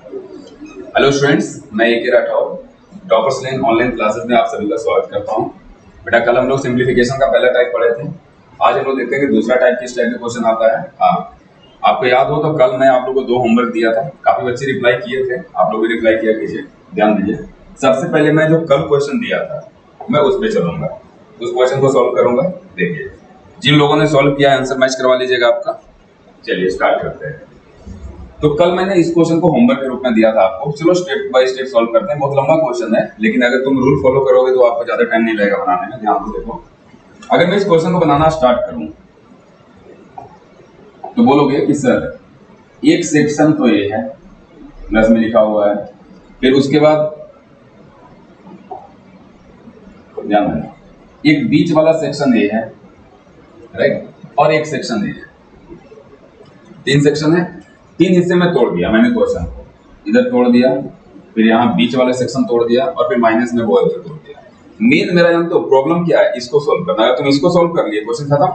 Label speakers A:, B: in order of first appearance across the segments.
A: Hello students, मैं A K. Rathore toppers line online classes में आप सभी का स्वागत करता हूं। बेटा, कल हम लोग सिंप्लीफिकेशन का पहला टाइप पढ़े थे। आज हम लोग देखते हैं कि दूसरा टाइप किस टाइप का क्वेश्चन आता है। आपको याद हो तो कल मैं आप लोगों को 2 होमवर्क दिया था, काफी बच्चे रिप्लाई किए थे, आप लोग भी रिप्लाई किया कीजिए, ध्यान दीजिए। सबसे पहले मैं जो कल क्वेश्चन दिया था मैं उस पर चलूंगा, उस क्वेश्चन को सॉल्व करूंगा। देखिए, जिन लोगों ने सॉल्व किया है आंसर मैच करवा लीजिएगा आपका। चलिए स्टार्ट करते हैं। तो कल मैंने इस क्वेश्चन को होमवर्क के रूप में दिया था आपको। चलो स्टेप बाय स्टेप सॉल्व करते हैं। बहुत लंबा क्वेश्चन है, लेकिन अगर तुम रूल फॉलो करोगे तो आपको ज्यादा टाइम नहीं लगेगा बनाने में। ध्यान से देखो, अगर मैं इस क्वेश्चन को बनाना स्टार्ट करूं तो बोलोगे कि सर एक सेक्शन तो ये है, प्लस में लिखा हुआ है, फिर उसके बाद ध्यान देना एक बीच वाला सेक्शन ये है, राइट, और एक सेक्शन ये है। 3 सेक्शन है, 3 हिस्से में तोड़ दिया मैंने क्वेश्चन को, इधर तोड़ दिया, फिर यहाँ बीच वाले सेक्शन तोड़ दिया, और फिर माइनस में वो इधर तोड़ दिया। मेन मेरा यहाँ तो प्रॉब्लम क्या है, इसको सोल्व करना। अगर तुम इसको सोल्व कर लिए क्वेश्चन खत्म,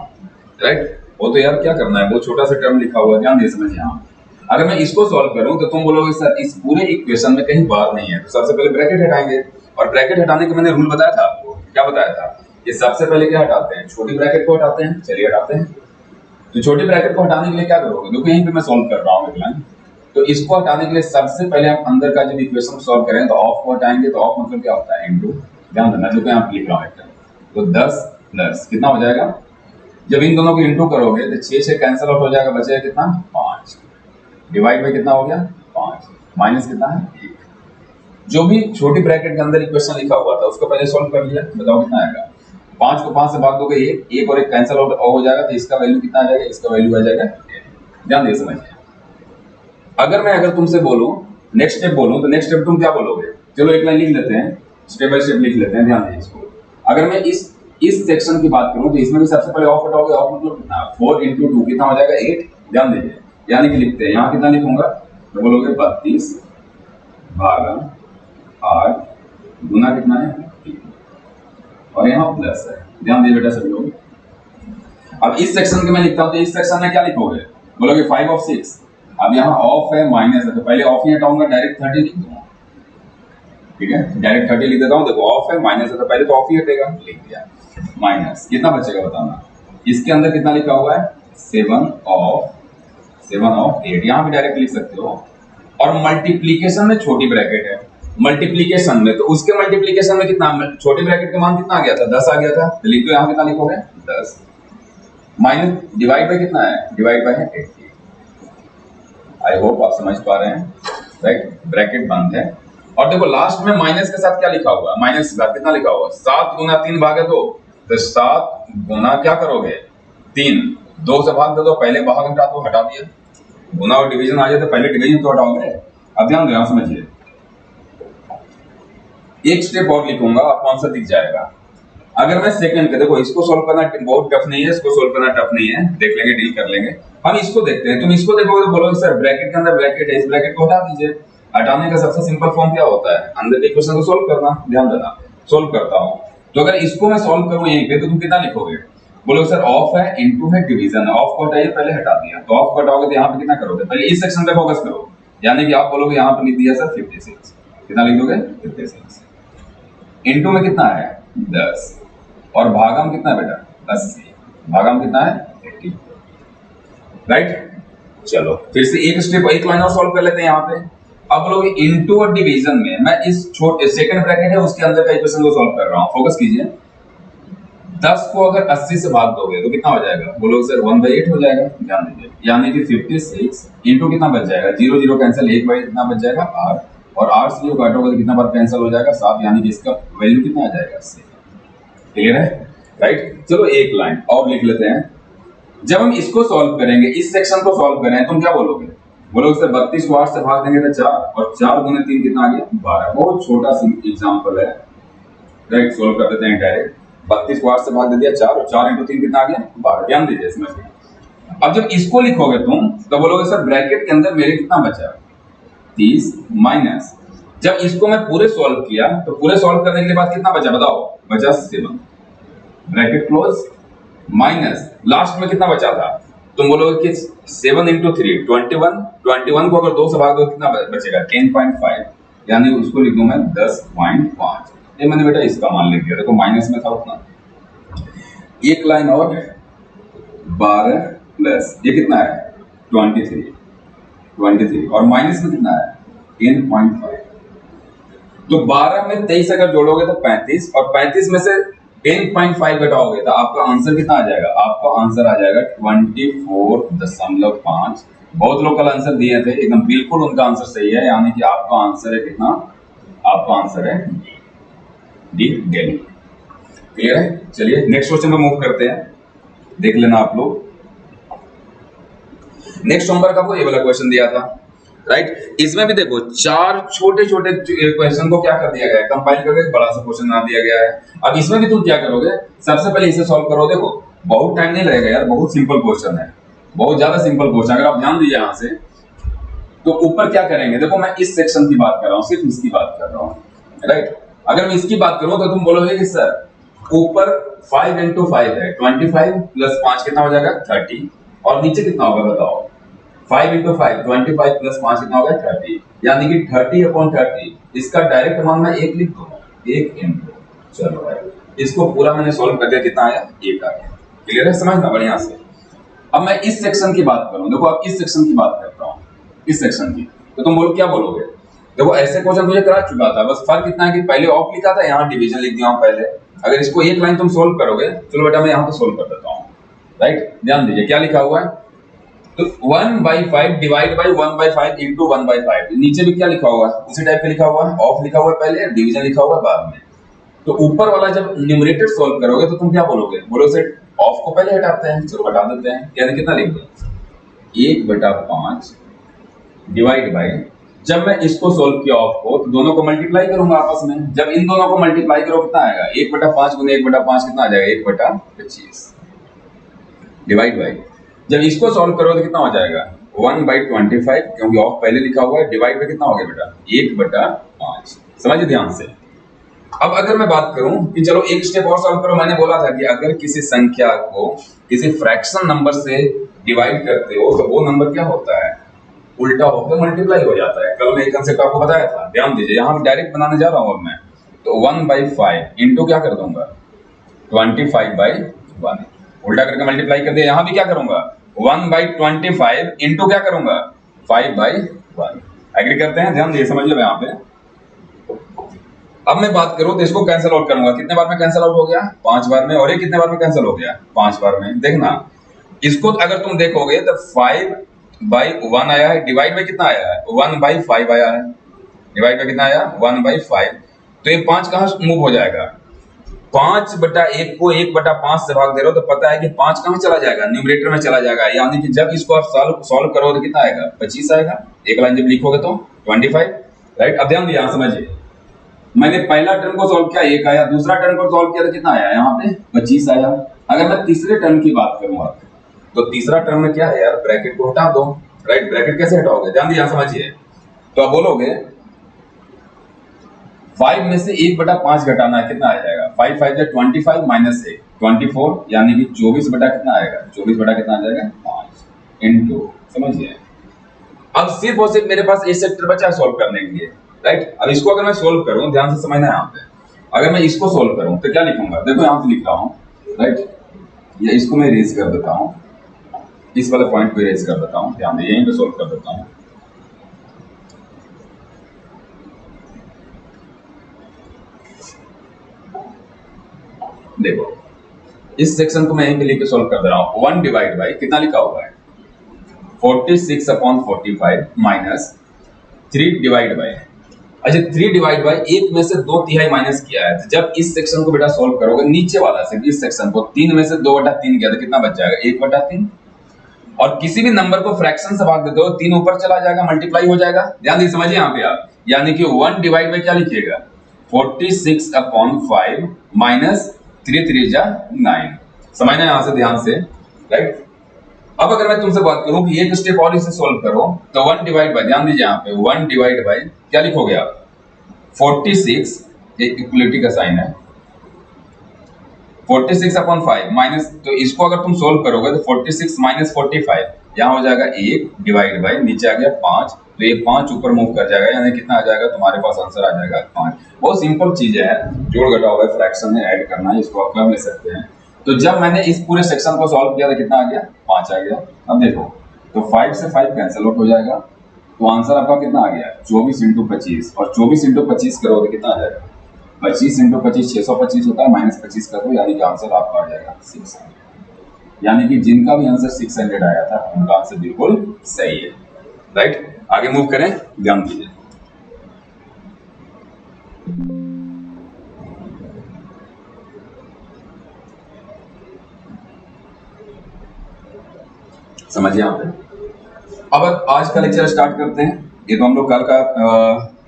A: राइट। वो तो यार क्या करना है, वो छोटा सा टर्म लिखा हुआ है, ध्यान दे समझिए। यहाँ अगर मैं इसको सोल्व करूं तो तुम बोलोगे सर इस पूरे इक्वेशन में कहीं बार नहीं है, तो सबसे पहले ब्रैकेट हटाएंगे। और ब्रैकेट हटाने का मैंने रूल बताया था आपको, क्या बताया था, ये सबसे पहले क्या हटाते हैं, छोटी ब्रैकेट को हटाते हैं। चलिए हटाते हैं। तो छोटी ब्रैकेट को हटाने के लिए क्या करोगे, देखो यहीं पे मैं सॉल्व कर रहा हूँ एक लाइन। तो इसको हटाने के लिए सबसे पहले हम अंदर का जब इक्वेशन सॉल्व करें तो ऑफ को हटाएंगे। तो ऑफ मतलब क्या होता है, इनटू। ध्यान देना जो कि यहाँ पे लिख रहा हूँ एक। तो 10 प्लस कितना हो जाएगा, जब इन दोनों को इनटू करोगे तो 6 से कैंसिल आउट हो जाएगा, बचेगा कितना, 5। डिवाइड में कितना हो गया, 5। माइनस कितना है, 1। जो भी छोटी ब्रैकेट के अंदर इक्वेशन लिखा हुआ था उसको पहले सॉल्व कर लिया, बताओ कितना आएगा। 5 को 5 से भाग दोगे 1 और 1 कैंसिल आउट हो जाएगा, तो इसका वैल्यू कितना आ जाएगा, इसका वैल्यू आ जाएगा 10। ध्यान दे समझिए। अगर तुमसे बोलूं नेक्स्ट स्टेप बोलूं तो नेक्स्ट स्टेप तुम क्या बोलोगे। चलो एक लाइन लिख लेते हैं, स्टेप बाय स्टेप लिख लेते हैं, ध्यान दीजिए इसको। अगर मैं इस सेक्शन की बात करूं तो इसमें भी सबसे पहले ऑफ हटाओगे। ऑफ मतलब कितना, 4 × 2 कितना हो जाएगा, 8। ध्यान दीजिए, यानी कि लिखते हैं यहाँ कितना लिखूंगा, तो बोलोगे 32 भागा 8 गुना कितना है, 3, और यहाँ प्लस है। ध्यान दीजिए बेटा सभी लोग। अब इस सेक्शन के मैं लिखता हूं तो इस सेक्शन में क्या लिखोगे, बोलोगे 5 ऑफ 6। अब यहाँ ऑफ है, माइनस है, तो पहले ऑफ ही हटाऊंगा, डायरेक्ट 30 लिख दूंगा। ठीक है, डायरेक्ट 30 लिख देता हूँ। देखो ऑफ है, माइनस है, तो पहले तो ऑफ ही हटेगा, लिख दिया। माइनस कितना बचेगा बताना, इसके अंदर कितना लिखा हुआ है, 7 ऑफ 8। यहाँ भी डायरेक्ट लिख सकते हो। और मल्टीप्लीकेशन में छोटी ब्रैकेट है, मल्टीप्लीकेशन में तो उसके मल्टीप्लीकेशन में कितना, छोटी ब्रैकेट का मान कितना आ गया था, 10 आ गया था, तो लिख दो यहाँ कितना लिखोगे, 10। माइनस डिवाइड बाय कितना है, डिवाइड बाय है 80। आई होप आप समझ पा रहे हैं, राइट। ब्रैकेट बंद है, और देखो लास्ट में माइनस के साथ क्या लिखा हुआ है, माइनस के साथ कितना लिखा हुआ है, 7 गुना 3 भागे 2। तो 7 गुना क्या करोगे, 3, 2 से भाग दे दो, पहले भाग हटा दो, हटा दिया। गुना और डिवीजन आ जाए तो पहले डिवीजन तो हटाओगे। अब ध्यान देना समझिए, एक स्टेप और लिखूंगा, आपको आंसर दिख जाएगा। अगर मैं सेकंड के, देखो इसको सोल्व करना बहुत टफ नहीं है, इसको सोल्व करना टफ नहीं है, देख लेंगे, डील कर लेंगे। हम इसको देखते हैं। तुम इसको देखोगे तो बोलोगे सर ब्रैकेट के अंदर ब्रैकेट है, इस ब्रैकेट को हटा दीजिए। हटाने का सबसे सिंपल फॉर्म क्या होता है, अंदर के इक्वेशन को सोल्व करना। ध्यान देना, सोल्व करता हूं तो अगर इसको मैं सोल्व करूं यहीं पे, तो तुम कितना लिखोगे, बोलोगे सर ऑफ है, इनटू है, डिवीजन है। ऑफ को हटाइए, पहले हटा दिया, तो ऑफ को हटाओगे तो यहाँ पे कितना करोगे, पहले इस सेक्शन पे फोकस करो। यानी कि आप बोलोगे यहाँ पे लिख दिया सर 56, कितना लिख दोगे, 56। इनटू में कितना है, 10, और भागम कितना है बेटा, 80। भागम कितना है, 80, राइट। चलो फिर से एक स्टेप, एक लाइन और सॉल्व कर लेते हैं यहाँ पे। अब लोग इनटू और डिवीजन में मैं इस छोटे सेकंड ब्रैकेट है उसके अंदर का इक्वेशन को सॉल्व कर रहा हूँ, फोकस कीजिए। 10 को अगर 80 से भाग दोगे तो कितना हो जाएगा, बोलो सर 1/8 हो जाएगा। ध्यान दीजिए, यानी कि 56 इनटू कितना बच जाएगा, 0 0 कैंसिल, 1/8 कितना बच जाएगा, 8, और 8 से जो काटोगे तो कितना बार कैंसिल हो जाएगा, 7, यानी कि इसका वैल्यू कितना आ जाएगा, 7। क्लियर है, राइट। चलो एक लाइन और लिख लेते हैं। जब हम इसको सॉल्व करेंगे, इस सेक्शन को सॉल्व करें, तुम क्या बोलोगे, बोलोगे सर 32 को 8 से भाग देंगे तो 4, और 4 गुने 3 कितना आ गया, 12। बहुत छोटा सा एग्जांपल है, राइट। सोल्व कर देते हैं डायरेक्ट। 32 को 8 से भाग दे दिया 4, और 4 × 3 कितना आ गया, 12। ध्यान दीजिए इसमें। अब जब इसको लिखोगे तुम तो बोलोगे सर ब्रैकेट के अंदर मेरे कितना बचा, 30, माइनस, जब इसको मैं पूरे सॉल्व किया तो पूरे सॉल्व करने के बाद कितना बचा बताओ, बचा 7, ब्रैकेट क्लोज, माइनस लास्ट में कितना बचा था, तुम बोलोगे कि 7 इंटू 3 21, 21 को अगर 2 से भाग दो कितना बचेगा 10.5, यानी उसको लिख दूं मैं 10.5। ये मैंने बेटा इसका मान लिख दिया, देखो माइनस में था उतना। एक लाइन और 12 प्लस ये कितना है 23 और माइनस में कितना है 10.5। तो 12 में 23 अगर जोड़ोगे तो 35 और 35 में से 10.5 घटाओगे तो आपका आंसर कितना आ जाएगा, आपका आंसर आ जाएगा 24.5। बहुत लोग कल आंसर दिए थे, एकदम बिल्कुल उनका आंसर सही है, यानी कि आपका आंसर है कितना, आपका आंसर है डी दिल्ली। क्लियर है? चलिए नेक्स्ट क्वेश्चन पे मूव करते हैं, देख लेना आप लोग। नेक्स्ट होमवर्क आपको ये वाला क्वेश्चन दिया था, राइट। इसमें भी देखो 4 छोटे छोटे क्वेश्चन को क्या कर दिया गया है, कंपाइल करके एक बड़ा सा क्वेश्चन बना दिया गया है। अब इसमें भी तुम क्या करोगे, सबसे पहले इसे सॉल्व करो। देखो बहुत टाइम नहीं लगेगा यार, बहुत सिंपल क्वेश्चन है, बहुत ज्यादा सिंपल क्वेश्चन। अगर आप ध्यान दीजिए यहां से, तो ऊपर क्या करेंगे, देखो मैं इस सेक्शन की बात कर रहा हूँ, सिर्फ इसकी बात कर रहा हूँ, राइट। अगर मैं इसकी बात करूँ तो तुम बोलोगे कि सर ऊपर 5 इंटू 5 है 25 प्लस 5 कितना हो जाएगा 30, और नीचे कितना होगा बताओ 5 इंटू 5 25 प्लस 5 कितना होगा 30, यानी कि 30/30। इसका डायरेक्ट मान मैं 1 लिख दूंगा, 1 इंटू, चलो भाई इसको पूरा मैंने सोल्व कर दिया, कितना आया 1 आ गया। क्लियर है, समझना बढ़िया से। अब मैं इस सेक्शन की बात करूं, देखो अब इस सेक्शन की बात करता हूं, इस सेक्शन की, तो तुम बोलो क्या बोलोगे। देखो ऐसे क्वेश्चन तुझे करा चुका था, बस फर्क इतना है कि पहले ऑफ लिखा था, यहाँ डिवीजन लिख दिया हूं पहले। अगर इसको एक लाइन तुम सोल्व करोगे, चलो बेटा मैं यहाँ पे सोल्व कर देता हूँ, राइट। ध्यान दीजिए क्या लिखा हुआ है, तो 1/5 डिवाइड बाई 1/5 इंटू 1/5। नीचे भी क्या लिखा हुआ है, उसी टाइप का लिखा हुआ है, ऑफ लिखा हुआ है पहले, डिवीजन लिखा हुआ है बाद में। तो ऊपर वाला जब न्यूमरेटर सोल्व करोगे तो तुम क्या बोलोगे, बोलो सेट ऑफ को पहले हटाते हैं, चलो हटा देते हैं, यानी कितना लिख दो 1/5 डिवाइड बाई, जब मैं इसको सोल्व किया ऑफ को तो दोनों को मल्टीप्लाई करूंगा आपस में, जब इन दोनों को मल्टीप्लाई करो कितना आएगा 1/5 गुने 1/5 कितना आ जाएगा 1/25 डिवाइड बाई, जब इसको सॉल्व करो तो कितना हो जाएगा 1/25, क्योंकि ऑफ पहले लिखा हुआ है, डिवाइड में कितना हो गया बेटा 1/5। समझिए ध्यान से। अब अगर मैं बात करूं कि चलो एक स्टेप और सॉल्व करो, मैंने बोला था कि अगर किसी संख्या को किसी फ्रैक्शन नंबर से डिवाइड करते हो तो वो नंबर क्या होता है, उल्टा होकर मल्टीप्लाई हो जाता है। कल मैं एक कंसेप्ट आपको बताया था, ध्यान दीजिए, यहाँ डायरेक्ट बनाने जा रहा हूं अब मैं। तो 1/5 इंटू क्या कर दूंगा 25/1, उल्टा करके मल्टीप्लाई कर दिया। यहाँ भी क्या करूंगा 1/25 इंटू क्या करूंगा 5/1। एग्री करते हैं, ध्यान दीजिए, समझिए यहाँ पे। अब मैं बात करूं तो इसको कैंसिल आउट करूंगा, कितने बार में कैंसिल आउट हो गया 5 बार में, और ये कितने बार में कैंसिल हो गया 5 बार में। देखना इसको अगर तुम देखोगे तो 5/1 आया है, डिवाइड बाई कितना आया है 1/5 आया है, डिवाइड बाई कितना आया 1/5। तो ये 5 कहां मूव हो जाएगा, 5/1 को 1/5 से भाग दे रहे हो तो पता है कि 5 कहां चला जाएगा, न्यूमरेटर में चला जाएगा, यानी कि जब इसको आप सॉल्व करो तो कितना आएगा 25 आएगा। एक लाइन जब लिखोगे तो 25, राइट। अब ध्यान दिया, यहां समझिए, मैंने पहला टर्म को सॉल्व किया 1 आया, दूसरा टर्म को सॉल्व किया तो कितना आया यहाँ पे 25 आया। अगर मैं तीसरे टर्म की बात करूंगा तो तीसरा टर्म में क्या है यार, ब्रैकेट को हटा दो, राइट। ब्रैकेट कैसे हटाओगे, ध्यान दिया समझिए। तो आप बोलोगे 5 में से 1/5 घटाना है, कितना आ जाएगा 5 5 25 माइनस 1 24, यानी कि 24 बटा कितना आएगा 24 बटा कितना आ जाएगा 5 इंटू, समझिए। अब सिर्फ और सिर्फ मेरे पास ए सेक्टर बचा है सॉल्व करने के लिए, राइट। अब इसको अगर मैं सोल्व करूं, ध्यान से समझना यहाँ पे, अगर मैं इसको सोल्व करूं तो क्या लिखूंगा, देखो यहाँ से लिख रहा हूं, राइट। या इसको मैं इरेज कर देता हूं, इस वाले पॉइंट को इरेज कर देता हूं, ध्यान दे यहीं पे सोल्व कर देता हूं। देखो इस सेक्शन को मैं यहीं पे लिख के सोल्व कर दे रहा हूं। 1 डिवाइड बाई कितना लिखा हुआ है 46/45 माइनस 3 डिवाइड बाई, अच्छा 3 डिवाइड बाई 1 में से 2/3 माइनस किया है। तो जब इस सेक्शन को बेटा सोल्व करोगे, नीचे वाला सिर्फ इस सेक्शन को 3 में से 2/3 किया तो कितना बच जाएगा 1/3। और किसी भी नंबर को फ्रैक्शन से भाग देते हो 3 ऊपर चला जाएगा, मल्टीप्लाई हो जाएगा। ध्यान दीजिए, समझिए यहाँ पे आप, यानी कि 1 डिवाइड बाई क्या लिखिएगा 46/5 माइनस 3 3 जा 9। समझना यहाँ से ध्यान से, राइट। अब अगर मैं तुमसे बात करूं कि एक स्टेप और इसे सोल्व करो तो 1 डिवाइड बाई, ध्यान दीजिए यहाँ पे 1 डिवाइड बाई क्या लिखोगे आप 46, ये इक्वलिटी का साइन है, 46 अपॉन 5 माइनस, तो इसको अगर तुम सोल्व करोगे तो 46 माइनस 45 यहाँ हो जाएगा 1 डिवाइड बाई नीचे आ गया 5, तो ये 5 ऊपर मूव कर जाएगा, यानी कितना आ जाएगा तुम्हारे पास आंसर आ जाएगा 5। बहुत सिंपल चीज है, जोड़ घटाव है, फ्रैक्शन में ऐड करना है, इसको आप कर ले सकते हैं। तो जब मैंने इस पूरे सेक्शन को सॉल्व किया तो कितना आ गया 5 आ गया। अब देखो तो 5 से 5 कैंसिल आउट हो जाएगा, तो आंसर आपका कितना आ गया 24 इंटू 25, और 24 इंटू 25 करोगे कितना आ जाएगा 25 इंटू 25 625 होता है, माइनस 25 कर दो, यानी कि आंसर आपका आ जाएगा 600। यानी कि जिनका भी आंसर 600 आया था उनका आंसर बिल्कुल सही है, राइट। आगे मूव करें, ध्यान दीजिए। समझिए यहाँ पे। अब आज का लेक्चर स्टार्ट करते हैं। ये तो हम लोग कल का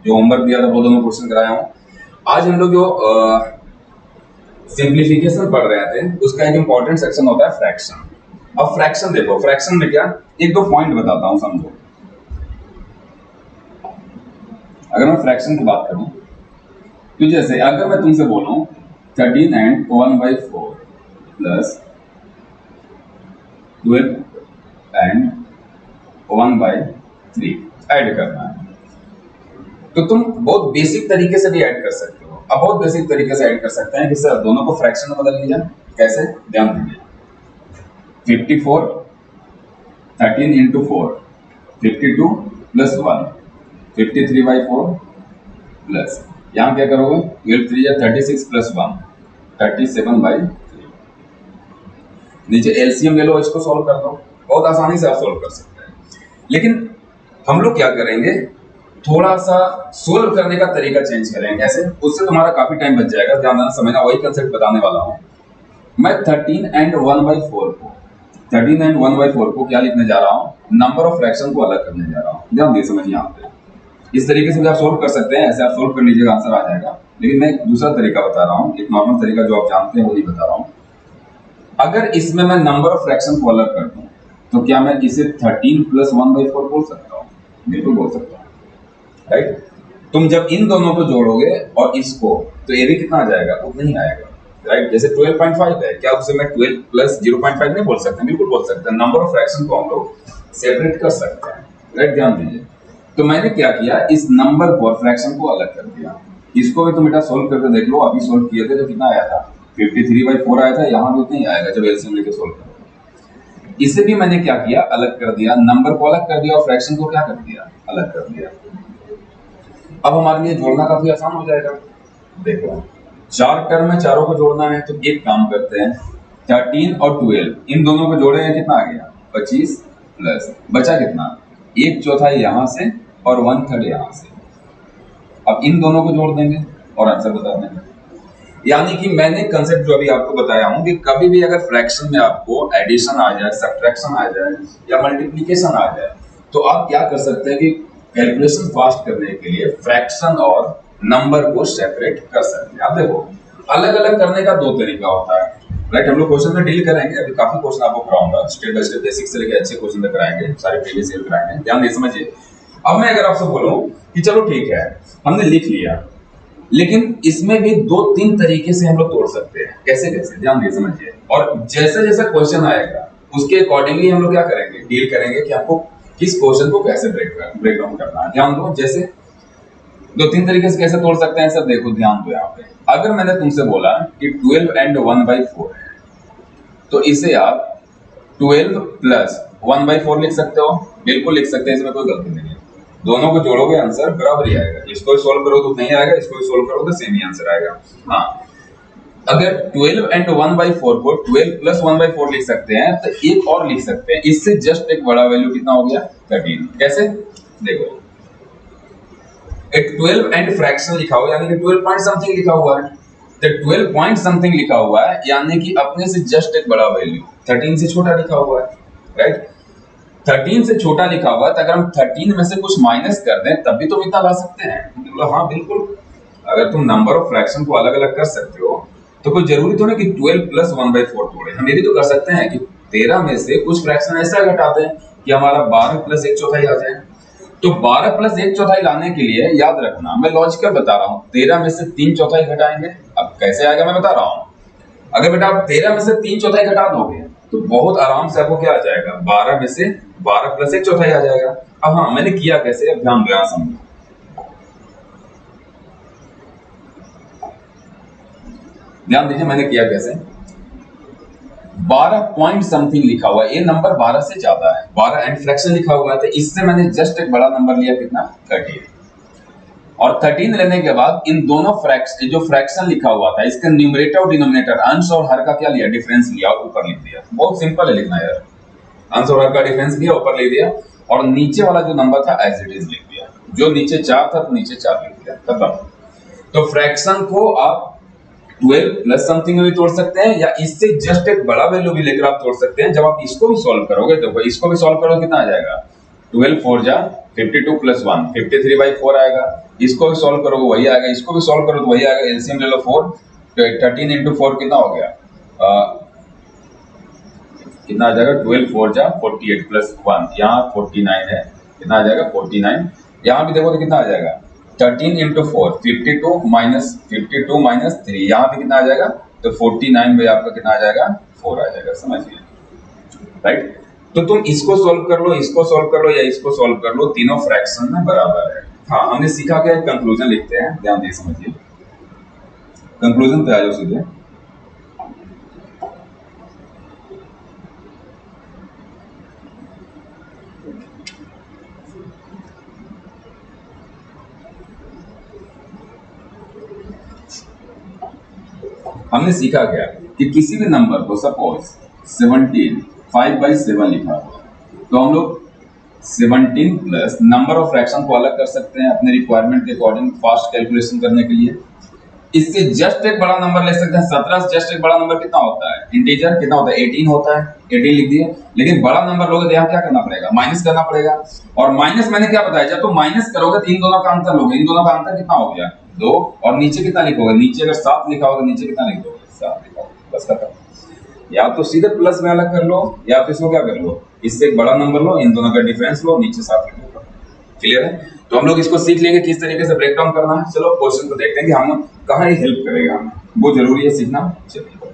A: जो होमवर्क दिया था वो दोनों क्वेश्चन कराया हूँ। आज हम लोग जो सिंप्लीफिकेशन पढ़ रहे थे उसका एक इंपॉर्टेंट सेक्शन होता है फ्रैक्शन। अब फ्रैक्शन देखो, फ्रैक्शन में क्या एक दो पॉइंट बताता हूं, समझो। अगर मैं फ्रैक्शन की बात करूं तो जैसे अगर मैं तुमसे बोलूं 13 एंड 1/4 प्लस 12 एंड 1/3 ऐड करना है, तो तुम बहुत बेसिक तरीके से भी ऐड कर सकते हो। अब बहुत बेसिक तरीके से ऐड कर सकते हैं कि सर दोनों को फ्रैक्शन में बदल लिया, कैसे, ध्यान दीजिए। 54 13 इंटू 4 52 प्लस 1 53/4 प्लस यहाँ क्या करोगे 12 3 या 36 प्लस 1 37/3। नीचे एलसीएम ले लो, इसको सॉल्व कर दो, बहुत आसानी से आप सॉल्व कर सकते हैं। लेकिन हम लोग क्या करेंगे, थोड़ा सा सोल्व करने का तरीका चेंज करेंगे। कैसे, उससे तुम्हारा काफी टाइम बच जाएगा। ध्यान देना, समझना, वही कंसेप्ट बताने वाला हूँ मैं। 13 एंड 1/4 को 13 एंड 1/4 को क्या लिखने जा रहा हूँ, नंबर ऑफ फ्रैक्शन को अलग करने जा रहा हूँ। ध्यान दीजिए, समझिए यहाँ पे। इस तरीके से भी आप सोल्व कर सकते हैं, ऐसे आप सोल्व कर लीजिएगा, आंसर आ जाएगा। लेकिन मैं एक दूसरा तरीका बता रहा हूँ, एक नॉर्मल तरीका जो आप जानते हैं वही बता रहा हूँ। अगर इसमें मैं नंबर ऑफ फ्रैक्शन को अलग कर दूं तो क्या मैं इसे 13 प्लस 1/4 बोल सकता हूँ? बिल्कुल बोल सकता हूँ, राइट। तुम जब इन दोनों को जोड़ोगे और इसको, तो ये भी कितना आ जाएगा, उतना ही आएगा, राइट। जैसे 12.5 है, क्या उसे मैं 12 प्लस 0.5 नहीं बोल सकते? बिल्कुल बोल सकते हैं। नंबर ऑफ फ्रैक्शन को हम लोग सेपरेट कर सकते हैं, राइट। ध्यान दीजिए, तो मैंने क्या किया, इस नंबर को और फ्रैक्शन को अलग कर दिया। इसको भी तुम बेटा सोल्व करके देख लो, अभी सोल्व किए थे तो कितना आया था 53/4 आया था, यहाँ भी उतना ही आएगा जब एलसीएम लेके सोल्व करोगे। इसे भी मैंने क्या किया, अलग कर दिया, नंबर को अलग कर दिया और फ्रैक्शन को क्या कर दिया, अलग कर दिया। अब हमारे लिए जोड़ना काफी आसान हो जाएगा। देखो 4 टर्म में चारों को जोड़ना है, तो एक काम करते हैं, 13 और 12 इन दोनों को जोड़ेंगे, कितना आ गया 25 प्लस बचा कितना 1/4 यहाँ से और 1/3 यहाँ से। अब इन दोनों को जोड़ देंगे और आंसर बता देंगे। यानी कि मैंने कंसेप्ट जो अभी आपको बताया हूं कि कभी भी अगर फ्रैक्शन में आपको एडिशन आ जाए, सब्ट्रैक्शन आ जाए या मल्टीप्लिकेशन आ जाए, तो आप क्या कर सकते हैं कि कैलकुलेशन फास्ट करने के लिए फ्रैक्शन और नंबर को सेपरेट कर सकते हैं। आप देखो अलग अलग करने का दो तरीका होता है, राइट। हम लोग क्वेश्चन में डील करेंगे, अभी काफी क्वेश्चन आपको कराऊंगा, स्टेप बाय स्टेप बेसिक से लेकर अच्छे क्वेश्चन तक कराएंगे, सारे प्रीवियस ईयर कराएंगे। ध्यान दे समझिए। अब मैं अगर आपसे बोलूं कि चलो ठीक है हमने लिख लिया, लेकिन इसमें भी 2-3 तरीके से हम लोग तोड़ सकते हैं। कैसे कैसे, ध्यान दीजिए, समझिए। और जैसे जैसा क्वेश्चन आएगा उसके अकॉर्डिंगली हम लोग क्या करेंगे, डील करेंगे कि आपको किस क्वेश्चन को कैसे ब्रेक डाउन करना है। ध्यान दो, जैसे 2-3 तरीके से कैसे तोड़ सकते हैं सब देखो, ध्यान दो यहाँ पे। अगर मैंने तुमसे बोला कि 12 एंड 1/4 है, तो इसे आप 12 प्लस 1/4 लिख सकते हो, बिल्कुल लिख सकते हैं, इसमें कोई गलती नहीं है। दोनों को जोड़ोगे आंसर बराबर ही आएगा, इसको सोल्व करो तो नहीं आएगा, इसको सोल्व करो तो सेम ही आंसर आएगा। हाँ, अगर 12 एंड 1/4 को 12 प्लस 1/4 लिख सकते हैं, तो एक और लिख सकते हैं, इससे जस्ट एक बड़ा वैल्यू कितना हो गया 13। कैसे, देखो एक 12 एंड फ्रैक्शन लिखा हुआ, यानी कि 12 पॉइंट समथिंग लिखा हुआ है, तो 12 पॉइंट समथिंग लिखा हुआ है, यानी कि अपने से जस्ट एक बड़ा वैल्यू 13 से छोटा लिखा हुआ है, राइट। 13 से छोटा लिखा हुआ है, तो अगर हम 13 में से कुछ माइनस कर दें तब भी तो इतना ला सकते हैं। मतलब हाँ बिल्कुल, अगर तुम नंबर ऑफ फ्रैक्शन को अलग अलग कर सकते हो तो कोई जरूरी तो नहीं कि 12 प्लस 1/4 तोड़े। हम ये भी तो कर सकते हैं कि 13 में से कुछ फ्रैक्शन ऐसा घटा दें कि हमारा 12 प्लस 1/4 आ जाए। तो 12 प्लस 1/4 लाने के लिए याद रखना, मैं लॉजिकल बता रहा हूँ, 13 में से 3/4 घटाएंगे। अब कैसे आएगा मैं बता रहा हूँ। अगर बेटा आप 13 में से 3/4 घटा दोगे तो बहुत आराम से आपको क्या आ जाएगा, 12 में से 12 प्लस 1/4 आ जाएगा। अब हाँ, मैंने किया कैसे, अब ध्यान दो, यहां समझो। ध्यान दीजिए मैंने किया कैसे। 12 पॉइंट समथिंग लिखा हुआ है, ये नंबर 12 से ज्यादा है, 12 एंड फ्रैक्शन लिखा हुआ है, तो इससे मैंने जस्ट एक बड़ा नंबर लिया, कितना, 13। और 13 लेने के बाद इन दोनों फ्रैक्शन, जो फ्रैक्शन लिखा हुआ था, इसका न्यूमरेटर और डिनोमिनेटर, अंश और हर का क्या लिया, डिफरेंस लिया और ऊपर लिख दिया। बहुत सिंपल है लिखना यार, अंश और हर का डिफरेंस लिया, ऊपर लिख दिया, और नीचे वाला जो नंबर था एज इट इज लिख दिया। जो नीचे 4 था तो नीचे 4 लिख दिया, खत्म। तो फ्रैक्शन को आप 12 प्लस समथिंग में भी तोड़ सकते हैं, या इससे जस्ट एक बड़ा वैल्यू भी लेकर आप तोड़ सकते हैं। जब आप इसको भी सॉल्व करोगे, देखो इसको भी सॉल्व करोगे कितना आ जाएगा, 12 4 जा 52 प्लस 1 53/4 आएगा। इसको भी सॉल्व करोगे वही आएगा, इसको भी सॉल्व करो तो वही आएगा। एलसीएम ले लो 4, 13 into 4 कितना हो गया, कितना आ जाएगा, 12 4 जा 48 प्लस 1, यहाँ 49 है, कितना आ जाएगा 49। यहाँ भी देखो तो कितना आ जाएगा, 13 into 4 52 माइनस 3, यहाँ पे कितना आ जाएगा, तो 49 में आपका कितना आ जाएगा, 4 आ जाएगा, समझिए, राइट। तो तुम इसको सॉल्व कर लो, इसको सॉल्व कर लो, या इसको सॉल्व कर लो, तीनों फ्रैक्शन में बराबर है। हाँ, हमने सीखा क्या, कंक्लूजन लिखते हैं, ध्यान दे समझिए, कंक्लूजन पे आ जाओ सीधे। हमने सीखा क्या कि किसी भी नंबर को सपोज 17 5/7 लिखा हुआ, तो हम लोग 17 प्लस नंबर ऑफ फ्रैक्शन को अलग कर सकते हैं अपने रिक्वायरमेंट के अकॉर्डिंग, फास्ट कैलकुलेशन करने के लिए। इससे जस्ट एक बड़ा नंबर ले सकते हैं, 17 से जस्ट एक बड़ा नंबर कितना होता है, इंटीजर कितना होता है, 18 होता है, 18 लिख दिए। लेकिन बड़ा नंबर लोगे तो यहाँ क्या करना पड़ेगा, माइनस करना पड़ेगा। और माइनस मैंने क्या बताया, जब तुम माइनस करोगे तो इन दोनों का अंतर लोगे, इन दोनों का अंतर कितना हो गया, 2, और नीचे कितना लिखोगे, नीचे अगर 7 लिखा होगा नीचे कितना लिख दोगे, 7 लिखा होगा, बस खत्म। या तो सीधे प्लस में अलग कर लो, या तो इसको क्या कर लो, इससे एक बड़ा नंबर लो, इन दोनों का डिफरेंस लो, नीचे 7 लिख दो। क्लियर है। तो हम लोग इसको सीख लेंगे किस तरीके से ब्रेक डाउन करना है। चलो क्वेश्चन को देखते हैं कि हम कहाँ ये हेल्प करेगा हमें, वो जरूरी है सीखना। चलिए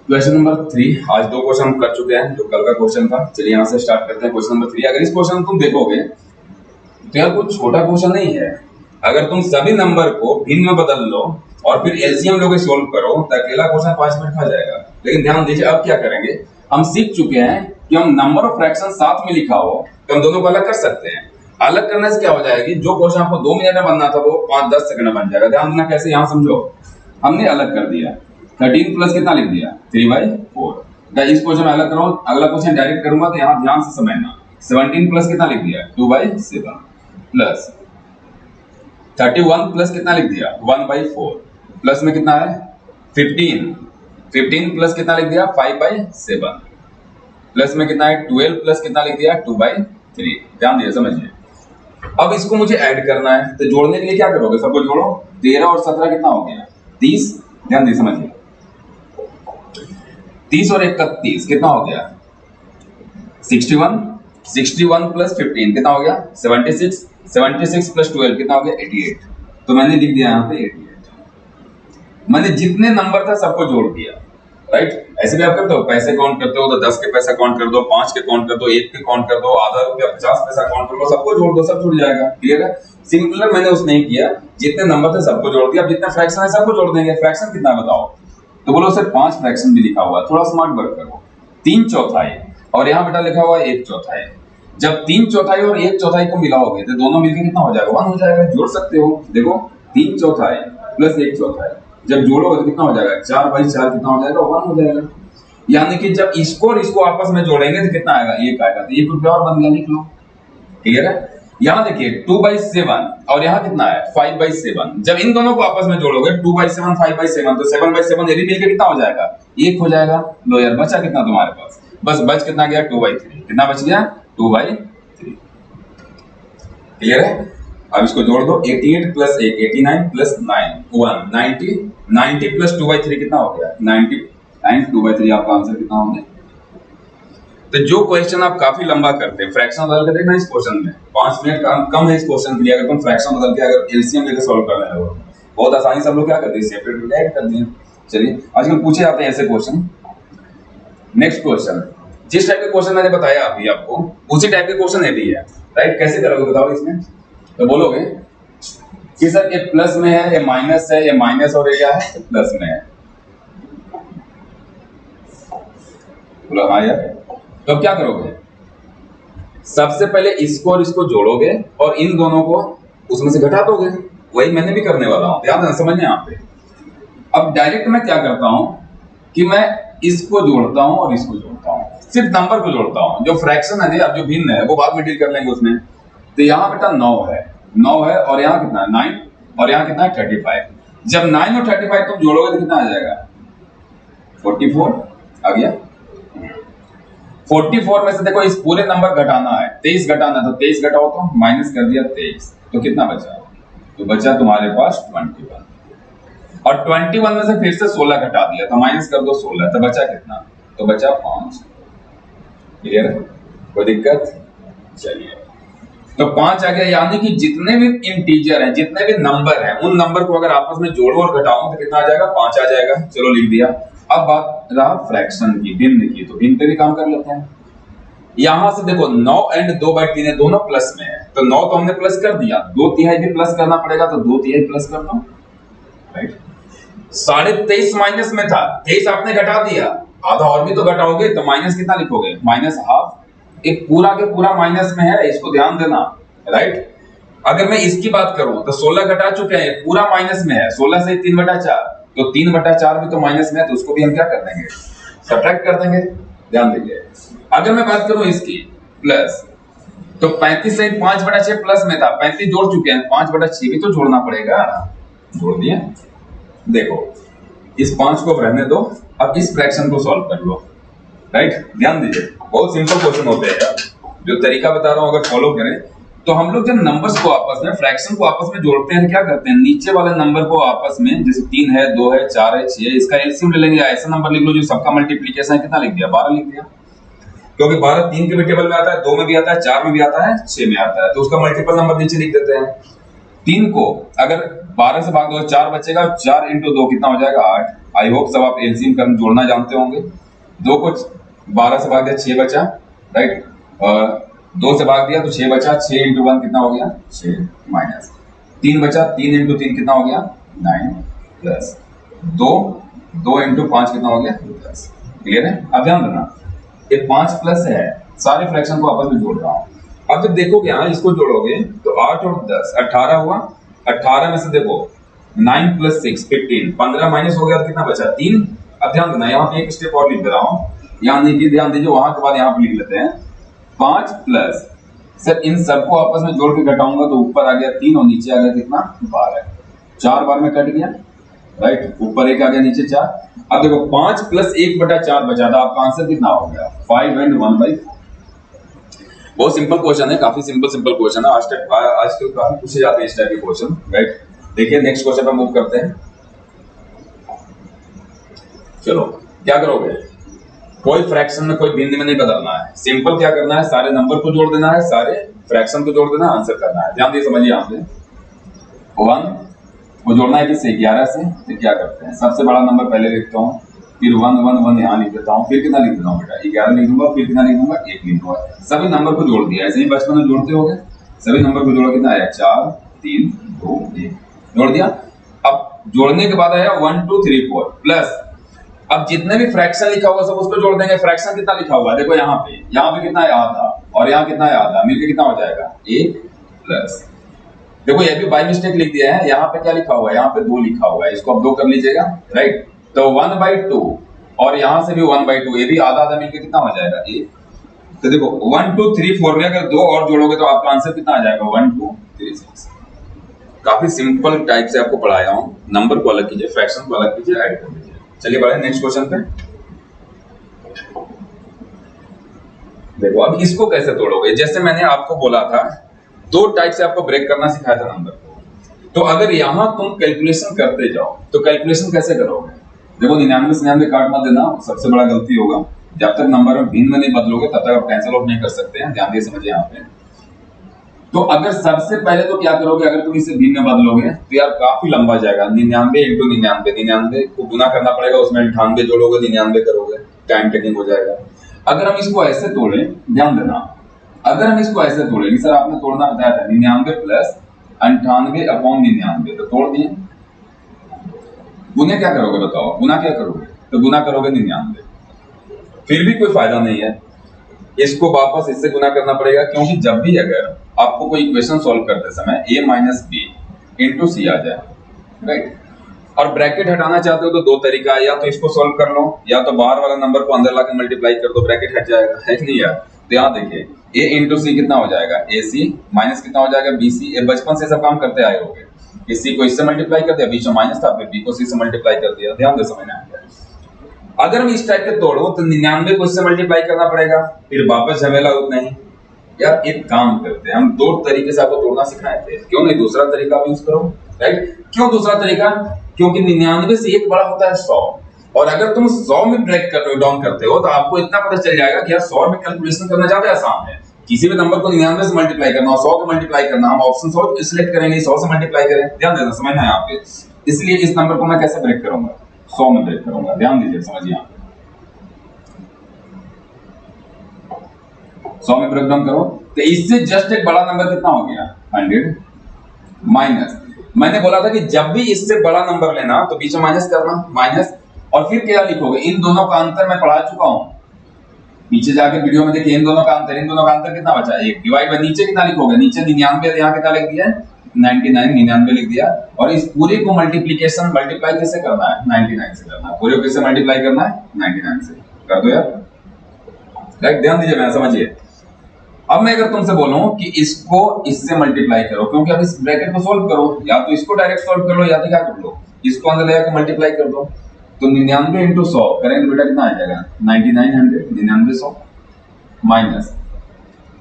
A: क्वेश्चन नंबर 3, आज 2 क्वेश्चन हम कर चुके हैं, जो कल का क्वेश्चन था। चलिए यहाँ से स्टार्ट करते हैं क्वेश्चन नंबर 3। अगर इस क्वेश्चन तुम देखोगे तो यार कुछ छोटा क्वेश्चन नहीं है। अगर तुम सभी नंबर को भिन्न में बदल लो और फिर एलसीएम लोगे सोल्व करो तो अकेला क्वेश्चन 5 मिनट खा जाएगा। लेकिन ध्यान दीजिए, अब क्या करेंगे, हम सीख चुके हैं कि हम नंबर ऑफ फ्रैक्शन साथ में लिखा हो तो हम दोनों को अलग कर सकते हैं। अलग करने से क्या हो जाएगी, जो क्वेश्चन आपको 2 मिनट में बनना था वो 5-10 सेकंड में बन जाएगा। ध्यान देना कैसे, यहाँ समझो, हमने अलग कर दिया, 13 प्लस कितना लिख दिया, 3/4। इस क्वेश्चन में अलग करो, अगला क्वेश्चन डायरेक्ट करूंगा तो यहाँ ध्यान से समझना, 17 प्लस कितना लिख दिया, 2/7 प्लस 31 प्लस कितना लिख दिया, 1/4 प्लस में कितना है 15 प्लस कितना लिख दिया, 5/7 प्लस में कितना है 12 प्लस कितना लिख दिया, 2/3। ध्यान दिए, समझिए। अब इसको मुझे ऐड करना है, तो जोड़ने के लिए क्या करोगे, सबको जोड़ो, 13 और 17 कितना हो गया, 30। ध्यान दिए, समझिए, 30 और 31 कितना हो गया, 61 प्लस 15 कितना हो गया, 76 प्लस 12 कितना हो गया, 88। तो मैंने लिख दिया यहाँ पे 88। मैंने जितने नंबर था सबको जोड़ दिया, राइट। ऐसे भी आप करते हो, पैसे काउंट करते हो तो 10 के पैसे काउंट कर दो, 5 के काउंट कर दो, 1 के काउंट कर दो, आधा रुपया 50 पैसा काउंट कर लो, सबको जोड़ दो, सब जुड़ जाएगा। क्लियर है। सिंपलर मैंने उस नहीं किया, जितने नंबर थे सबको जोड़ दिया। अब जितने फ्रैक्शन है सबको जोड़ देंगे। फ्रैक्शन कितना बताओ, तो बोलो सर 5 फ्रैक्शन भी लिखा हुआ है, थोड़ा स्मार्ट वर्क करो। 3/4 और यहाँ बेटा लिखा हुआ है 1/4। जब 3/4 और 1/4 को मिलाओगे तो दोनों मिलकर कितना हो जाएगा, 1 हो जाएगा। जोड़ सकते हो, देखो 3/4 प्लस 1/4 जब जोड़ोगे तो कितना हो जाएगा, 4/4 कितना हो जाएगा, 1 हो जाएगा। यानी कि जब इसको और इसको आपस में जोड़ेंगे तो कितना आएगा, 1 आएगा। तो 1 रुपया और बन गया, लिख लो। क्लियर है। यहाँ देखिए 2/7 और यहाँ कितना है 5/7। जब इन दोनों को आपस में जोड़ोगे 2/7 5/7 तो 7/7 ये भी मिलकर कितना हो जाएगा, 1 हो जाएगा। लो यार, बचा कितना तुम्हारे पास, बस बच कितना गया, 2/3। कितना बच गया, 2/3। क्लियर है। अब इसको जोड़ दो, 88 प्लस 1 89 प्लस 9 1 90 प्लस 2/3 कितना हो गया, 90 एंड 2/3 आपका आंसर कितना हो गया। तो जो क्वेश्चन आप काफी लंबा करते हैं, फ्रैक्शन बदल के देखना, इस क्वेश्चन में 5 मिनट कम है इस क्वेश्चन के लिए। अगर तुम फ्रैक्शन बदल के अगर एलसीएम लेकर सॉल्व करने लगो, बहुत आसानी से हम लोग क्या करते हैं, सेपरेट में ऐड कर दिए, चलिए आजकल पूछे जाते हैं ऐसे क्वेश्चन। नेक्स्ट क्वेश्चन, जिस टाइप के क्वेश्चन मैंने बताया अभी आपको उसी टाइप के क्वेश्चन ये भी है, राइट। कैसे करोगे बताओ इसमें? तो बोलोगे कि सर ये प्लस में है, ये माइनस है, ये माइनस और ये क्या है, प्लस में है। बोलो हाँ यार। तो अब क्या करोगे? सबसे पहले इसको और इसको जोड़ोगे और इन दोनों को उसमें से घटा दोगे। वही मैंने भी करने वाला हूं, ध्यान समझने यहाँ पे। अब डायरेक्ट मैं क्या करता हूं कि मैं इसको जोड़ता हूं और इसको जोड़ता हूं, सिर्फ नंबर को जोड़ता हूं। जो फ्रैक्शन है अब जो भिन्न है वो बाद में डील कर लेंगे उसमें। तो यहाँ बेटा 9 है और यहाँ कितना है 9 और यहाँ कितना है 35। जब 9 और 35 तुम जोड़ोगे तो कितना आ जाएगा 44 आ गया। 44 में से देखो इस पूरे नंबर घटाना है, 23 घटाना है, तो 23 घटाओ तो माइनस कर दिया 23, तो कितना बचा? तो बचा तुम्हारे पास 21। और 21 में से फिर से 16 घटा दिया तो माइनस कर दो 16, तो बचा कितना? तो बचा 5। क्लियर? कोई दिक्कत? चलिए तो 5 आ गया। यानी कि जितने भी इंटीजर हैं, जितने भी नंबर हैं, उन नंबर को अगर आपस में जोड़ो और घटाओ तो कितना आ जाएगा? 5 आ जाएगा। चलो लिख दिया। अब बात रहा फ्रैक्शन की, भिन्न की, तो भिन्न पे भी काम कर लेते हैं। यहां से देखो 9 एंड 2/3 है, दोनों प्लस में है, तो 9 तो हमने प्लस कर दिया, 2/3 भी प्लस करना पड़ेगा, तो 2/3 प्लस कर दो, राइट। 23.5 माइनस में था, 23 आपने घटा दिया, आधा और भी तो घटाओगे, तो माइनस कितना लिखोगे? -½ एक पूरा के पूरा माइनस में है, इसको ध्यान देना, राइट। अगर मैं इसकी बात करूं तो 16 घटा चुके हैं, पूरा माइनस में है, 16 से 3/4, तो 3/4 भी तो माइनस में है, तो उसको भी हम क्या कर देंगे? सब्ट्रैक्ट कर देंगे। ध्यान दीजिए। अगर मैं बात करूं इसकी प्लस, तो 35 से 5/6 प्लस में था, 35 जोड़ चुके हैं, 5/6 भी तो जोड़ना पड़ेगा, जोड़ दिए। देखो इस 5 को रहने दो, अब इस फ्रैक्शन को सॉल्व कर लो, राइट। ध्यान दीजिए, बहुत सिंपल क्वेश्चन होते हैं यार, जो तरीका बता रहा हूं अगर फॉलो करें तो हम लोग जब नंबर्स को आपस में, फ्रैक्शन को आपस में जोड़ते हैं, क्या करते हैं? नीचे वाले नंबर को आपस में, जैसे 3 है, 2 है, 4 है, 6 है, इसका एलसीएम ले लेंगे, ऐसा नंबर लिख लो जो सबका मल्टीप्लिकेशन है, कितना लिख दिया? 12 लिख दिया, क्योंकि 12 3 के भी टेबल में आता है, 2 में भी आता है, 4 में भी आता है, 6 में आता है, तो उसका मल्टीपल नंबर नीचे लिख देते हैं। 3 को अगर 12 से भाग दो 4 बचेगा, 4 × 2 कितना हो जाएगा? 8। आई होप सब आप एलसीएम कर जोड़ना जानते होंगे। 2 को 12 से भाग दिया 6 बचा, राइट। 2 से भाग दिया तो 6 बचा, 6 × 1 कितना हो गया? 6 माइनस 3 बचा, 3 × 3 कितना हो गया? 9 प्लस 2 × 5 कितना हो गया? 10। क्लियर है? अब ध्यान देना, ये 5 प्लस है, सारे फ्रैक्शन को आपस में जोड़ रहा हूं। अब जब देखोगे यहाँ इसको जोड़ोगे तो 8 और 10 18 हुआ, 18 में से देखो 9 + 6 15, 15 माइनस हो गया तो कितना बचा? 3। अब ध्यान देना, यहाँ पे एक स्टेप और लिख दे रहा हूँ, यहाँ नीचे ध्यान दीजिए, वहां के बाद यहाँ पे लिख लेते हैं 5 प्लस, सर इन सबको आपस में जोड़ के घटाऊंगा तो ऊपर आ गया 3 और नीचे आ गया कितना? 12। 4 बार में कट गया, राइट। ऊपर 1 आ गया, नीचे 4। अब देखो 5 + 1/4 बचा था, आपका आंसर कितना हो गया? 5 and 1/4। बहुत सिंपल क्वेश्चन है, काफी सिंपल क्वेश्चन है, आजकल काफी पूछे जाते हैं इस टाइप के क्वेश्चन, राइट। देखिए नेक्स्ट क्वेश्चन पे मूव करते हैं। चलो क्या करोगे? कोई फ्रैक्शन में कोई भिन्न में नहीं बदलना है, सिंपल क्या करना है? सारे नंबर को जोड़ देना है, सारे फ्रैक्शन को जोड़ देना, आंसर करना है। ध्यान दीजिए, समझिए। यहाँ पे 1 को जोड़ना है किससे? 11 से। तो क्या करते हैं? सबसे बड़ा नंबर पहले लिखता हूँ, फिर 1 1 1 यहाँ लिख देता हूँ, फिर कितना लिख देता हूँ बेटा? 11 लिख दूंगा, फिर कितना लिख दूंगा? 1 लिख दूंगा। सभी नंबर को जोड़ दिया, ऐसे ही बचपन में जोड़ते हो गए, सभी नंबर को जोड़ा, कितना आया? 4 3 2 1, जोड़ दिया। अब जोड़ने के बाद आया 1 2 3 4 प्लस, अब जितने भी फ्रैक्शन लिखा हुआ सब उसको जोड़ देंगे। फ्रैक्शन कितना लिखा हुआ है? देखो यहाँ पे कितना है? आधा, और यहाँ कितना है? आधा, मिलके कितना हो जाएगा? 1 प्लस, देखो ये भी बाय मिस्टेक लिख दिया है, यहाँ पे क्या लिखा हुआ है? यहाँ पे 2 लिखा हुआ है, इसको अब 2 कर लीजिएगा, राइट। तो 1/2 और यहाँ से भी 1/2, ये भी आधा आधा मिलके कितना हो जाएगा? 1। तो देखो 1 2 3 4 में अगर 2 और जोड़ोगे तो आपका आंसर कितना आ जाएगा? 1 2 3 6। काफी सिंपल टाइप से आपको पढ़ाया हूँ, नंबर को अलग कीजिए, फ्रैक्शन को अलग कीजिए, ऐड कर दीजिए। चलिए बढ़े नेक्स्ट क्वेश्चन पे। देखो अब इसको कैसे तोड़ोगे? जैसे मैंने आपको बोला था 2 टाइप से आपको ब्रेक करना सिखाया था नंबर को, तो अगर यहां तुम कैलकुलेशन करते जाओ तो कैलकुलेशन कैसे करोगे? देखो 99 से 99 काट मत देना, सबसे बड़ा गलती होगा। जब तक नंबर में भिन्न में नहीं बदलोगे तब तक आप कैंसिल आउट नहीं कर सकते हैं। ध्यान दिए, समझिए। यहाँ पे तो अगर सबसे पहले तो क्या करोगे, अगर तुम इसे भिन्न में बदलोगे तो यार काफी लंबा जाएगा। 99 इंटू 99, 99 को गुना करना पड़ेगा, उसमें 98 जोड़ोगे, 99 करोगे, टाइम टेकिंग हो जाएगा। अगर हम इसको ऐसे तोड़े, ध्यान देना, अगर हम इसको ऐसे तोड़ेंगे, सर आपने तोड़ना बताया था 99 प्लस 98 अपॉन 99, तो तोड़ दिए। गुना क्या करोगे बताओ, गुना क्या करोगे, तो गुना करोगे 99, फिर भी कोई फायदा नहीं है, इसको वापस इससे गुना करना पड़ेगा, क्योंकि जब भी अगर आपको कोई इक्वेशन सॉल्व करते समय a माइनस बी इंटू सी आ जाए, राइट, और ब्रैकेट हटाना चाहते हो तो दो तरीका है, या तो इसको सॉल्व कर लो, या तो बाहर वाला नंबर को अंदर लाके मल्टीप्लाई कर दो, ब्रैकेट हट जाएगा, है कि नहीं यार। तो यहाँ देखिए a इंटू सी कितना हो जाएगा, ए सी, माइनस कितना हो जाएगा, बी सी। ये बचपन से सब काम करते आए होंगे, इसी को इससे मल्टीप्लाई कर दिया, बीच में माइनस था, फिर बी को सी से मल्टीप्लाई कर दिया, ध्यान दे समझना है। अगर हम इस टाइप के तोड़ो तो 99 को इससे मल्टीप्लाई करना पड़ेगा, फिर वापस झमेला उतना ही। यार एक काम करते हैं, हम दो तरीके से आपको तोड़ना सिखाए थे, क्यों नहीं दूसरा तरीका भी यूज करो, राइट। क्यों दूसरा तरीका, क्योंकि 99 से एक बड़ा होता है 100, और अगर तुम 100 में ब्रेक कर डाउन करते हो तो आपको इतना पता चल जाएगा कि यार 100 में कैलकुलेशन करना ज्यादा आसान है। किसी भी नंबर को 99 से मल्टीप्लाई करना और 100 को मल्टीप्लाई करना, हम ऑप्शन 100 सिलेक्ट करेंगे, 100 से मल्टीप्लाई करें, ध्यान देना, समझना है यहाँ पे। इसलिए इस नंबर को मैं कैसे ब्रेक करूंगा, 100 में ब्रेक करूंगा, ध्यान दीजिए, समझिए यहाँ पे 100 में ब्रेक डाउन करो, तो इससे जस्ट एक बड़ा नंबर कितना हो गया, 100 माइनस, मैंने बोला था कि जब भी इससे बड़ा नंबर लेना तो बीच में माइनस करना, माइनस, और फिर क्या लिखोगे, इन दोनों का अंतर मैं पढ़ा चुका हूं, नीचे जाके वीडियो में देखिए, इन दोनों का अंतर, इन दोनों का अंतर कितना बचा, एक, डिवाइड बाय नीचे कितना लिखोगे, नीचे 99, यहाँ कितना लिख दिया, 99, 99 लिख दिया, और इस पूरे को मल्टीप्लीकेशन मल्टीप्लाई कैसे करना है, 99 से करना है, पूरे को कैसे मल्टीप्लाई करना है, 99 से कर दो यार, राइट, ध्यान दीजिए, मैं समझिए। अब मैं अगर तुमसे बोलूं कि इसको इससे मल्टीप्लाई करो, क्योंकि अब इस ब्रैकेट को सॉल्व करो, या तो इसको डायरेक्ट सॉल्व कर लो, या तो क्या कर लो, इसको अंदर ले जाकर मल्टीप्लाई कर दो, तो 99 इंटू 100 करेंगे तो बेटा कितना आ जाएगा, 9900, 99 माइनस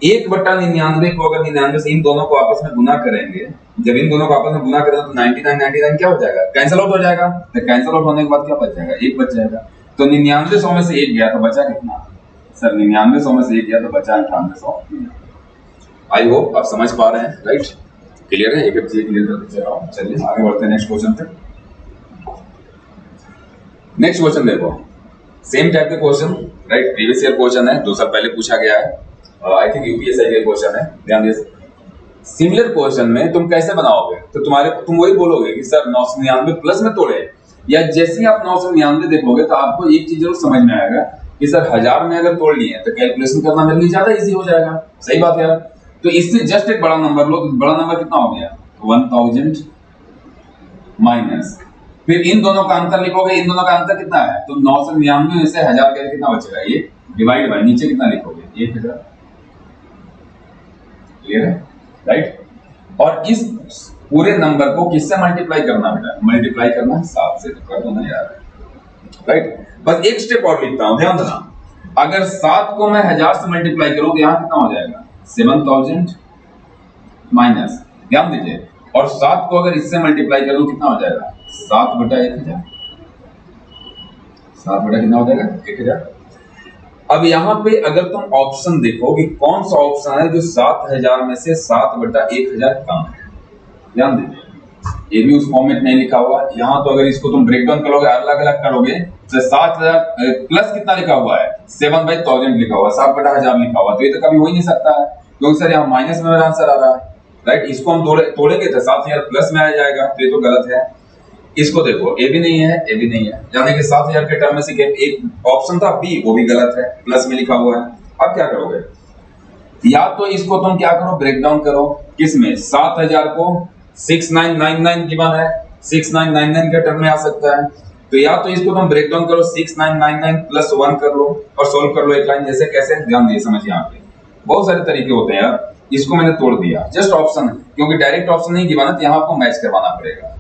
A: 1/99 को अगर 99 से इन दोनों को आपस में गुना करेंगे, जब इन दोनों को आपस में गुना करें तो 99 क्या हो जाएगा, कैंसिल आउट हो जाएगा, तो कैंसिल आउट होने के बाद क्या बच जाएगा, एक बच जाएगा, तो 99 100 में से एक गया तो बचा कितना, सर 99 100 में से एक गया तो बचा 9800। आई होप आप समझ पा रहे हैं, राइट, क्लियर है, एक एक चीज क्लियर करते चलो, चलिए आगे बढ़ते हैं नेक्स्ट क्वेश्चन पे। नेक्स्ट क्वेश्चन देखो, सेम टाइप के question, right, previous year question है, 2 साल पहले पूछा गया है, आई थिंक यूपीएससी का क्वेश्चन है, ध्यान दीजिए। सिमिलर क्वेश्चन में तुम कैसे बनाओगे, तो तुम वही बोलोगे कि सर 999 प्लस में तोड़े, या जैसे ही आप 999 देखोगे तो आपको एक चीज जरूर समझ में आएगा कि सर 1000 में अगर तोड़ लिए तो कैलकुलेशन करना मेरे लिए ज्यादा इजी हो जाएगा, सही बात है यार। तो इससे जस्ट एक बड़ा नंबर लो, तो बड़ा नंबर कितना हो गया, 1000 माइनस, फिर इन दोनों का अंतर लिखोगे, इन दोनों का अंतर कितना है, तो 999 में से 1000 के कितना बचेगा, ये डिवाइड बाय नीचे कितना लिखोगे, 1000, क्लियर है, राइट। और इस पूरे नंबर को किससे मल्टीप्लाई करना बेटा, मल्टीप्लाई करना 7 से, तो कर दो ना यार, राइट। बस एक स्टेप और लिखता हूं, ध्यान देना, अगर 7 को मैं 1000 से मल्टीप्लाई करूं तो यहां कितना हो जाएगा, 7000 माइनस, ध्यान दीजिए, और 7 को अगर इससे मल्टीप्लाई कर दूं कितना हो जाएगा, 7/1000, 7 कितना हो जाएगा, 1000। अब यहाँ पे अगर तुम ऑप्शन देखो कि कौन सा ऑप्शन है जो 7000 में से 7/1000 कम है, ध्यान दीजिए, ये भी उस फॉर्मेट नहीं लिखा हुआ यहाँ, तो अगर इसको तुम ब्रेक डाउन करोगे, अलग अलग करोगे, तो 7000 प्लस कितना लिखा हुआ है, 7/1000 लिखा हुआ है, 7/1000 लिखा हुआ, तो ये तो कभी हो ही नहीं सकता है, क्योंकि सर यहाँ माइनस में मेरा आंसर आ रहा है, राइट। इसको हम तोड़ेंगे तो 7000 प्लस में आ जाएगा, तो ये तो गलत है। इसको देखो, ए भी नहीं है, ए भी नहीं है, यानी कि 7000 के टर्म में से एक ऑप्शन था बी, वो भी गलत है, प्लस में लिखा हुआ है। अब क्या करोगे, या तो इसको तुम क्या करो, ब्रेक डाउन करो, किसमें, 7000 को 6999 गिवन है, 6999 के टर्म में आ सकता है, तो या तो इसको तुम ब्रेक डाउन करो, 6999 प्लस 1 कर लो और सोल्व कर लो एक लाइन, जैसे कैसे, ध्यान दिए, समझिए, यहाँ पे बहुत सारे तरीके होते हैं यार। इसको मैंने तोड़ दिया, जस्ट ऑप्शन, क्योंकि डायरेक्ट ऑप्शन नहीं गिवन है, तो यहाँ आपको मैच करवाना पड़ेगा।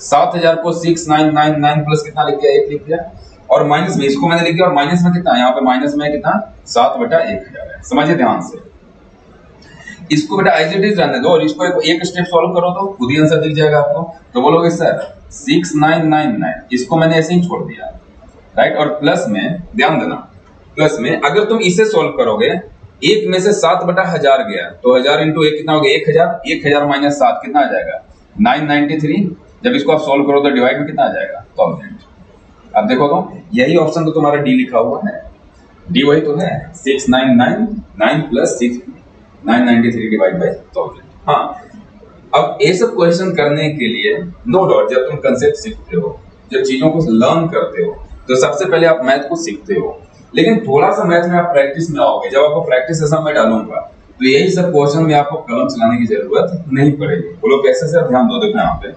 A: 7000 को 6999 प्लस कितना लिख दिया, 1 लिख दिया, और माइनस में इसको मैंने लिख दिया, और माइनस में कितना, यहाँ पे माइनस में कितना, 7/1000 है, समझिए ध्यान से। इसको बेटा एज इट इज रहने दो, और इसको एक स्टेप सॉल्व करो तो खुद ही आंसर दिख जाएगा आपको, तो बोलोगे सर 6999, इसको मैंने ऐसे ही छोड़ दिया, राइट, और प्लस में ध्यान देना, प्लस में अगर तुम इसे सॉल्व करोगे एक में से 7/1000 गया तो 1000 इंटू एक कितना हो गया 1000, 1000 माइनस 7 कितना आ जाएगा 993। जब इसको आप सॉल्व करो तो डिवाइड में कितना आ जाएगा 1000। अब देखो तो यही ऑप्शन तो तुम्हारा डी लिखा हुआ है, डी वही तो है 6999 प्लस 6 993 डिवाइड बाई 1000। हाँ, अब ये सब क्वेश्चन करने के लिए नो डाउट जब तुम कंसेप्ट सीखते हो, जब चीजों को लर्न करते हो, तो सबसे पहले आप मैथ को सीखते हो, लेकिन थोड़ा सा मैथ में आप प्रैक्टिस में आओगे, जब आपको प्रैक्टिस सेशन में डालूंगा तो यही सब क्वेश्चन में आपको कलम चलाने की जरूरत नहीं पड़ेगी। बोलो कैसे सर? ध्यान दो, देखो यहाँ पे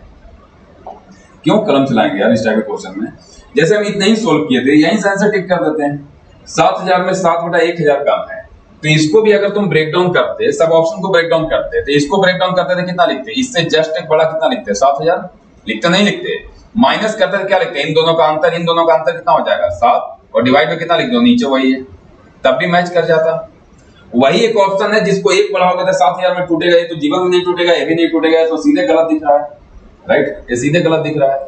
A: क्यों कलम चलाएंगे यार इस टाइप के क्वेश्चन में। जैसे हम इतना ही सोल्व किए थे, यही से आंसर टिक कर देते हैं। 7000 में 7/1000 कम है, तो इसको भी अगर तुम ब्रेक डाउन करते, सब ऑप्शन को ब्रेक डाउन करते, तो इसको ब्रेक डाउन करते थे कितना लिखते? इससे जस्ट एक बड़ा कितना लिखते? 7000 लिखते, नहीं लिखते। माइनस करते क्या लिखते? इन दोनों का अंतर, इन दोनों का अंतर कितना हो जाएगा 7, और डिवाइड में कितना लिख दो नीचे वही है, तब भी मैच कर जाता। वही एक ऑप्शन है जिसको एक बड़ा होगा तो 7000 में टूटेगा, ये तो जीवन में नहीं टूटेगा, ये भी नहीं टूटेगा, तो सीधे गलत दिख रहा है, राइट? ये सीधे गलत दिख रहा है।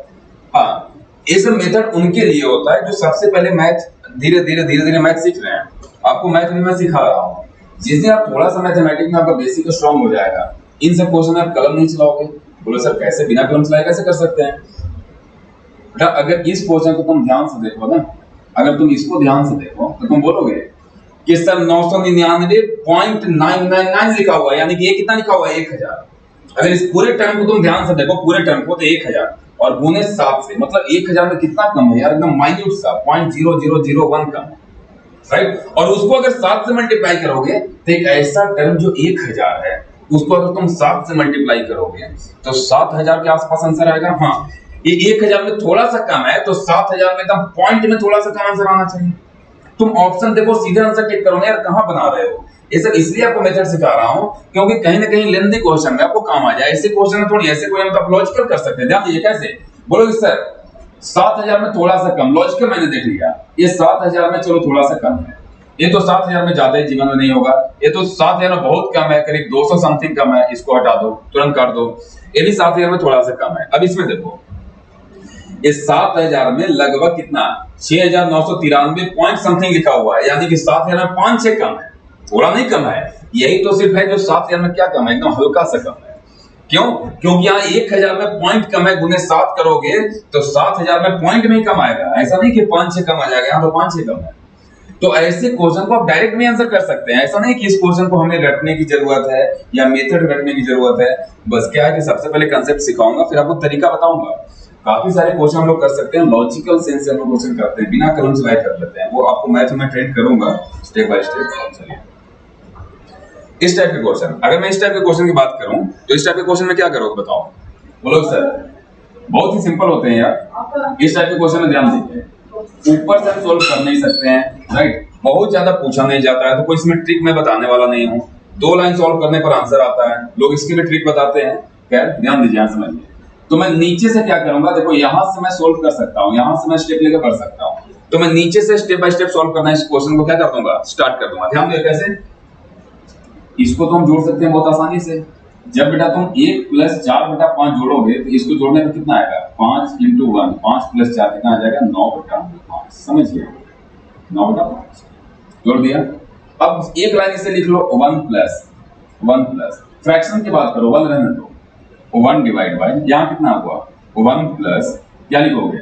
A: हाँ, ये सब मेथड उनके लिए होता है जो सबसे पहले मैथ धीरे धीरे मैथ सीख रहे हैं। आपको मैथ भी मैं सिखा रहा हूँ। जिस दिन आप थोड़ा सा मैथमेटिक्स में आपका बेसिक स्ट्रांग हो जाएगा, इन सब क्वेश्चन में आप कलम नहीं चलाओगे। बोलो सर कैसे बिना कलम चलाए कैसे कर सकते हैं? बेटा अगर इस क्वेश्चन को तुम ध्यान से देखो ना, अगर तुम इसको ध्यान से देखो तो तुम बोलोगे कि सर 999.999 लिखा हुआ है, यानी कि ये कितना लिखा हुआ है 1000। अगर इस पूरे टर्म को तुम ध्यान से देखो, पूरे टर्म को, तो 1000 और गुने 7 से, मतलब 1000 में कितना कम है यार, एकदम माइन्यूट सा 0.0001 कम है, राइट? और उसको अगर 7 से मल्टीप्लाई करोगे तो एक ऐसा टर्म जो 1000 है, उसको अगर तुम 7 से मल्टीप्लाई करोगे तो 7000 के आसपास आंसर आएगा। हाँ, ये 1000 में थोड़ा सा कम है तो 7000 में एकदम पॉइंट में थोड़ा सा कम आंसर आना चाहिए। तुम ऑप्शन देखो, सीधे आंसर टिक करो ना यार, कहां बना रहे हो? ये सब इसलिए आपको मेथड सिखा रहा हूं क्योंकि कहीं ना कहीं लेंथी क्वेश्चन में आपको काम आ जाए। ऐसे क्वेश्चन में थोड़ी, ऐसे क्वेश्चन में आप लॉजिकल कर सकते हैं। ध्यान दीजिए कैसे बोलोगे सर 7000 में थोड़ा सा कम, लॉजिकल मैंने देख लिया, ये 7000 में चलो थोड़ा सा कम है, ये तो 7000 में ज्यादा ही जीवन में नहीं होगा, ये तो 7000 में बहुत कम है, करीब 200 समथिंग कम है, इसको हटा दो, तुरंत काट दो। ये भी 7000 में थोड़ा सा कम है। अब इसमें देखो ये 7000 में लगभग कितना 6993 पॉइंट समथिंग लिखा हुआ है, यानी कि 7000 में 5-6 कम है, थोड़ा नहीं कम है। यही तो सिर्फ है जो 7000 में क्या कम है, एकदम हल्का सा कम है। क्यों? क्योंकि यहाँ 1000 में पॉइंट कम है, गुने 7 करोगे तो 7000 में पॉइंट में ही कम आएगा, ऐसा नहीं कि 5-6 कम आ जाएगा, यहाँ तो 5-6 कम है। तो ऐसे क्वेश्चन को आप डायरेक्ट भी आंसर कर सकते हैं। ऐसा नहीं कि इस क्वेश्चन को हमें रटने की जरूरत है या मेथड रटने की जरूरत है। बस क्या है कि सबसे पहले कंसेप्ट सिखाऊंगा, फिर आपको तरीका बताऊंगा। काफी सारे क्वेश्चन हम लोग कर सकते हैं, लॉजिकल सेंस से हम लोग क्वेश्चन करते हैं, बिना कलम चलाए कर लेते हैं। वो आपको मैथ में ट्रेन करूंगा स्टेप बाय स्टेप। चलिए इस टाइप के क्वेश्चन, अगर मैं इस टाइप के क्वेश्चन की बात करूं तो इस टाइप के क्वेश्चन में क्या करोगे बताओ? बोलो सर। बहुत ही सिंपल होते हैं यार इस टाइप के क्वेश्चन में। ध्यान दीजिए, ऊपर से हम सोल्व कर नहीं सकते हैं, राइट? बहुत ज्यादा पूछा नहीं जाता है, तो कोई इसमें ट्रिक मैं बताने वाला नहीं हूँ। 2 लाइन सोल्व करने पर आंसर आता है, लोग इसकी भी ट्रिक बताते हैं। खैर ध्यान दीजिए, यहाँ समझिए। तो मैं नीचे से क्या करूंगा, देखो यहां से मैं सोल्व कर सकता हूं, यहां से मैं स्टेप लेकर पढ़ सकता हूं, तो मैं नीचे से स्टेप बाय स्टेप सोल्व करना इस क्वेश्चन को क्या कर दूंगा, स्टार्ट कर दूंगा। ध्यान दो कैसे, इसको तो हम जोड़ सकते हैं बहुत आसानी से। जब बेटा तुम 1 + 4/5 जोड़ोगे तो इसको जोड़ने पर कितना आएगा 5 × 1, 5 + 4 कितना आ जाएगा 9/5। समझिए 9/5 जोड़ दिया। अब एक लाइन इसे लिख लो 1 + फ्रैक्शन की बात करो, 1 रहने दो, 1 डिवाइड बाय, यहां कितना हुआ 1 प्लस क्या लिखोगे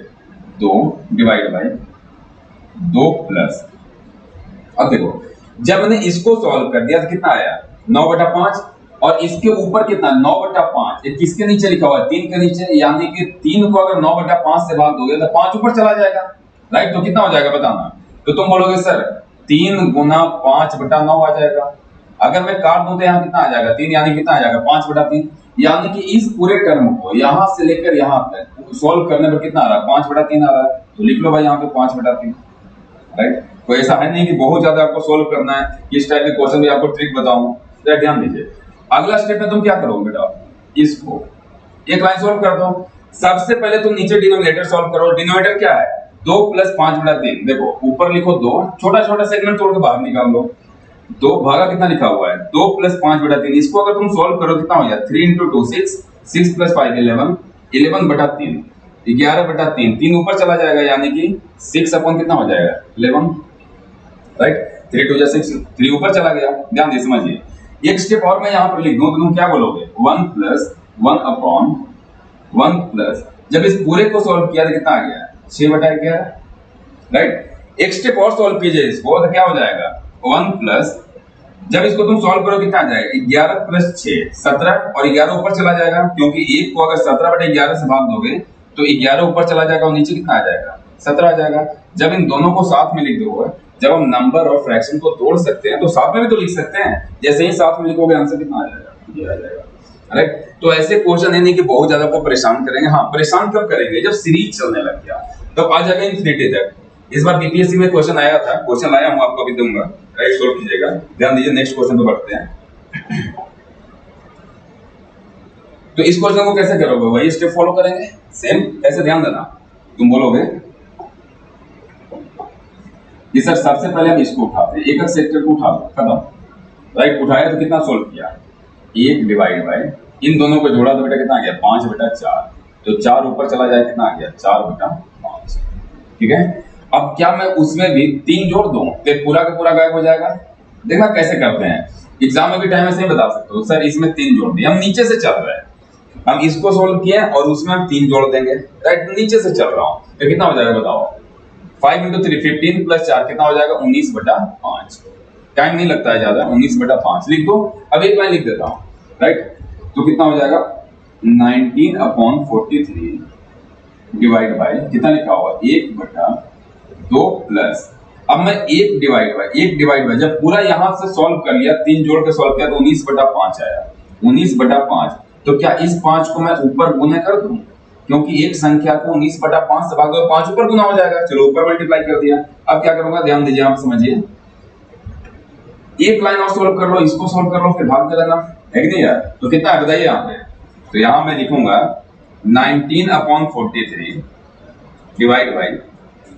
A: 2 डिवाइड बाय 2 प्लस। अब देखो जब मैंने इसको सॉल्व कर दिया तो कितना आया 9/5, और इसके ऊपर कितना 9/5, ये किसके नीचे लिखा हुआ है 3 के नीचे, यानी कि 3 को अगर 9/5 से भाग दोगे तो 5 ऊपर चला जाएगा, राइट? तो कितना हो जाएगा बताना? तो तुम बोलोगे सर 3 × 5/9 आ जाएगा। अगर मैं काट दूं तो यहाँ कितना आ जाएगा 3, यानी कितना आ जाएगा 5/3, यानी कि इस पूरे टर्म को यहां से लेकर यहां तक सॉल्व करने पर कितना आ रहा है 5/3 आ रहा है। तो लिख लो भाई यहाँ पे 5/3, राइट? तो ऐसा है नहीं कि बहुत ज्यादा आपको सोल्व करना है, इस टाइप के क्वेश्चन भी आपको ट्रिक बताऊं। तो ध्यान दीजिए, अगला स्टेप में तुम क्या करोगे बेटा, इसको एक लाइन सोल्व कर दो। सबसे पहले तुम नीचे डिनोमिनेटर सोल्व करो। डिनोमिनेटर क्या है 2 + 5/3। देखो ऊपर लिखो 2, छोटा छोटा सेगमेंट तोड़ के बाहर निकाल लो। 2 भागा कितना लिखा हुआ है 2 + 5/3। इसको अगर तुम सोल्व करो कितना हो जाए 3 × 2 6, 6 + 5 11, 11/3, 11/3, 3 ऊपर चला जाएगा, यानी कि 6 अपॉन कितना हो जाएगा 11, राइट? 3 2 6, 3 ऊपर चला गया। ध्यान दे समझिए, एक स्टेप और मैं यहाँ पर लिख दूं तो तुम क्या बोलोगे, 1 प्लस 1 अपॉन 1 प्लस, जब इस पूरे को सॉल्व किया तो कितना आ गया, 6/11, राइट। एक स्टेप और सॉल्व कीजिए इसको तो क्या हो जाएगा, 1 प्लस, जब इसको तुम सॉल्व करो कितना आ जाएगा, 11 प्लस 6 17, और 11 ऊपर चला जाएगा क्योंकि एक को अगर 17/11 से भाग दोगे तो 11 ऊपर चला जाएगा और नीचे कितना आ जाएगा, 17 आ जाएगा। जब इन दोनों को साथ में लिख दोगे, जब हम नंबर और फ्रैक्शन को तोड़ सकते हैं तो साथ में भी तो लिख सकते हैं, जैसे ही साथ में लिखोगे आंसर कितना आ जाएगा, ये आ जाएगा, राइट। तो ऐसे क्वेश्चन है नहीं कि बहुत ज्यादा को परेशान करेंगे, हाँ परेशान कब करेंगे, जब सीरीज चलने लग गया तब आ जाएगा इन्फिनिटी तक। इस बार बीपीएससी में क्वेश्चन आया था, क्वेश्चन लाया हूं आपको अभी दूंगा, राइट, सोल्व कीजिएगा। ध्यान दीजिए, नेक्स्ट क्वेश्चन पे बढ़ते हैं। तो इस क्वेश्चन को कैसे करोगे, वही स्टेप फॉलो करेंगे सेम। कैसे, ध्यान देना, तुम बोलोगे कि सर सबसे पहले हम इसको उठाते हैं, एक एक सेक्टर को उठा लो, खत्म, राइट। उठाया तो कितना सोल्व किया, 1 डिवाइड बाय, इन दोनों को जोड़ा तो बेटा कितना आ गया, 5/4, तो 4 ऊपर चला जाए कितना आ गया, 4/5, ठीक है। अब क्या मैं उसमें भी 3 जोड़ दूं तो पूरा का पूरा गायब हो जाएगा। देखना कैसे करते हैं, एग्जाम में भी टाइम ऐसे ही बता सकते हो, सर इसमें 3 जोड़ दिए, हम नीचे से चल रहे हैं, हम इसको सोल्व किए और उसमें हम 3 जोड़ देंगे, राइट, नीचे से चल रहा हूं तो कितना हो जाएगा बताओ, 5 × 3 15 + 4 कितना हो जाएगा, 19/5। टाइम नहीं लगता है ज्यादा, 19/5 लिख दो। अब एक लाइन लिख देता हूं, राइट, तो कितना हो जाएगा, 19/43 डिवाइड बाय कितना लिखा हुआ, 1/2 प्लस, अब मैं 1 डिवाइड बाय जब पूरा यहां से सॉल्व कर लिया, 3 जोड़ के सॉल्व किया तो 19/5 आया, 19/5। तो क्या इस 5 को मैं ऊपर गुना कर दूं, क्योंकि एक संख्या को 19/5 से भाग दो 5 ऊपर गुना हो जाएगा, चलो ऊपर मल्टीप्लाई कर दिया। अब क्या करूंगा, ध्यान दीजिए, आप समझिए, एक लाइन और सॉल्व कर लो, इसको सॉल्व कर लो, फिर भाग कर देना, है कि नहीं यार। तो कितना है बताइए यहाँ पे, तो यहाँ मैं लिखूंगा 19/43 डिवाइड बाय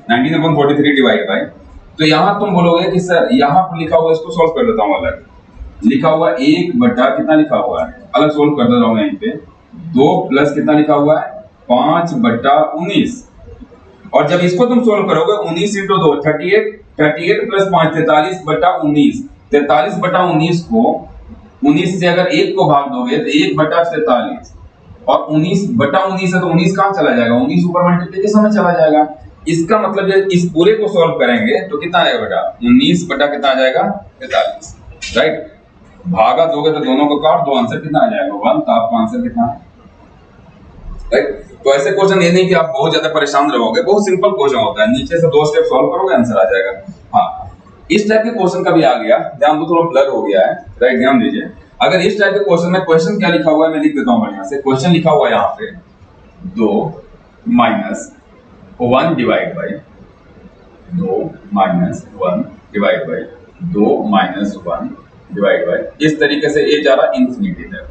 A: 19/43 डिवाइड बाय, तो यहाँ तुम बोलोगे कि सर यहाँ पर लिखा हुआ इसको सॉल्व कर देता हूँ, अलग लिखा हुआ 1 बटा कितना लिखा हुआ है, अलग सॉल्व कर देता हूँ यहीं पे, 2 प्लस कितना लिखा हुआ है, 5/19, और जब इसको तुम सोल्व करोगे 19 × 2 38, 38 + 5 43/19, 43/19 को 19 से अगर 1 को भाग दोगे तो 1/43, और 19/19 है तो 19 कहां चला जाएगा, 19 ऊपर मल्टीप्लिकेशन में चला जाएगा। इसका मतलब जब इस पूरे को सॉल्व करेंगे तो कितना आएगा बेटा, 19 बटा कितना आ जाएगा, 43, राइट। भागा दोगे तो दोनों को काट दो, आंसर कितना आ जाएगा, 1। तो आपका आंसर कितना है, राइट। तो ऐसे क्वेश्चन ये नहीं कि आप बहुत ज्यादा परेशान रहोगे, बहुत सिंपल क्वेश्चन होता है, नीचे से 2 स्टेप सॉल्व करोगे आंसर आ जाएगा। हाँ, इस टाइप के क्वेश्चन का भी आ गया, ध्यान दो, थोड़ा ब्लर हो गया है, राइट, ध्यान दीजिए। अगर इस टाइप के क्वेश्चन में क्वेश्चन क्या लिखा हुआ है मैं लिख देता हूं बढ़िया से, क्वेश्चन लिखा हुआ है यहाँ पे 2 - 1 divide by 2 - 1 divide by 2 - 1 divide by, इस तरीके से ये जा रहा इन्फिनिटी तक,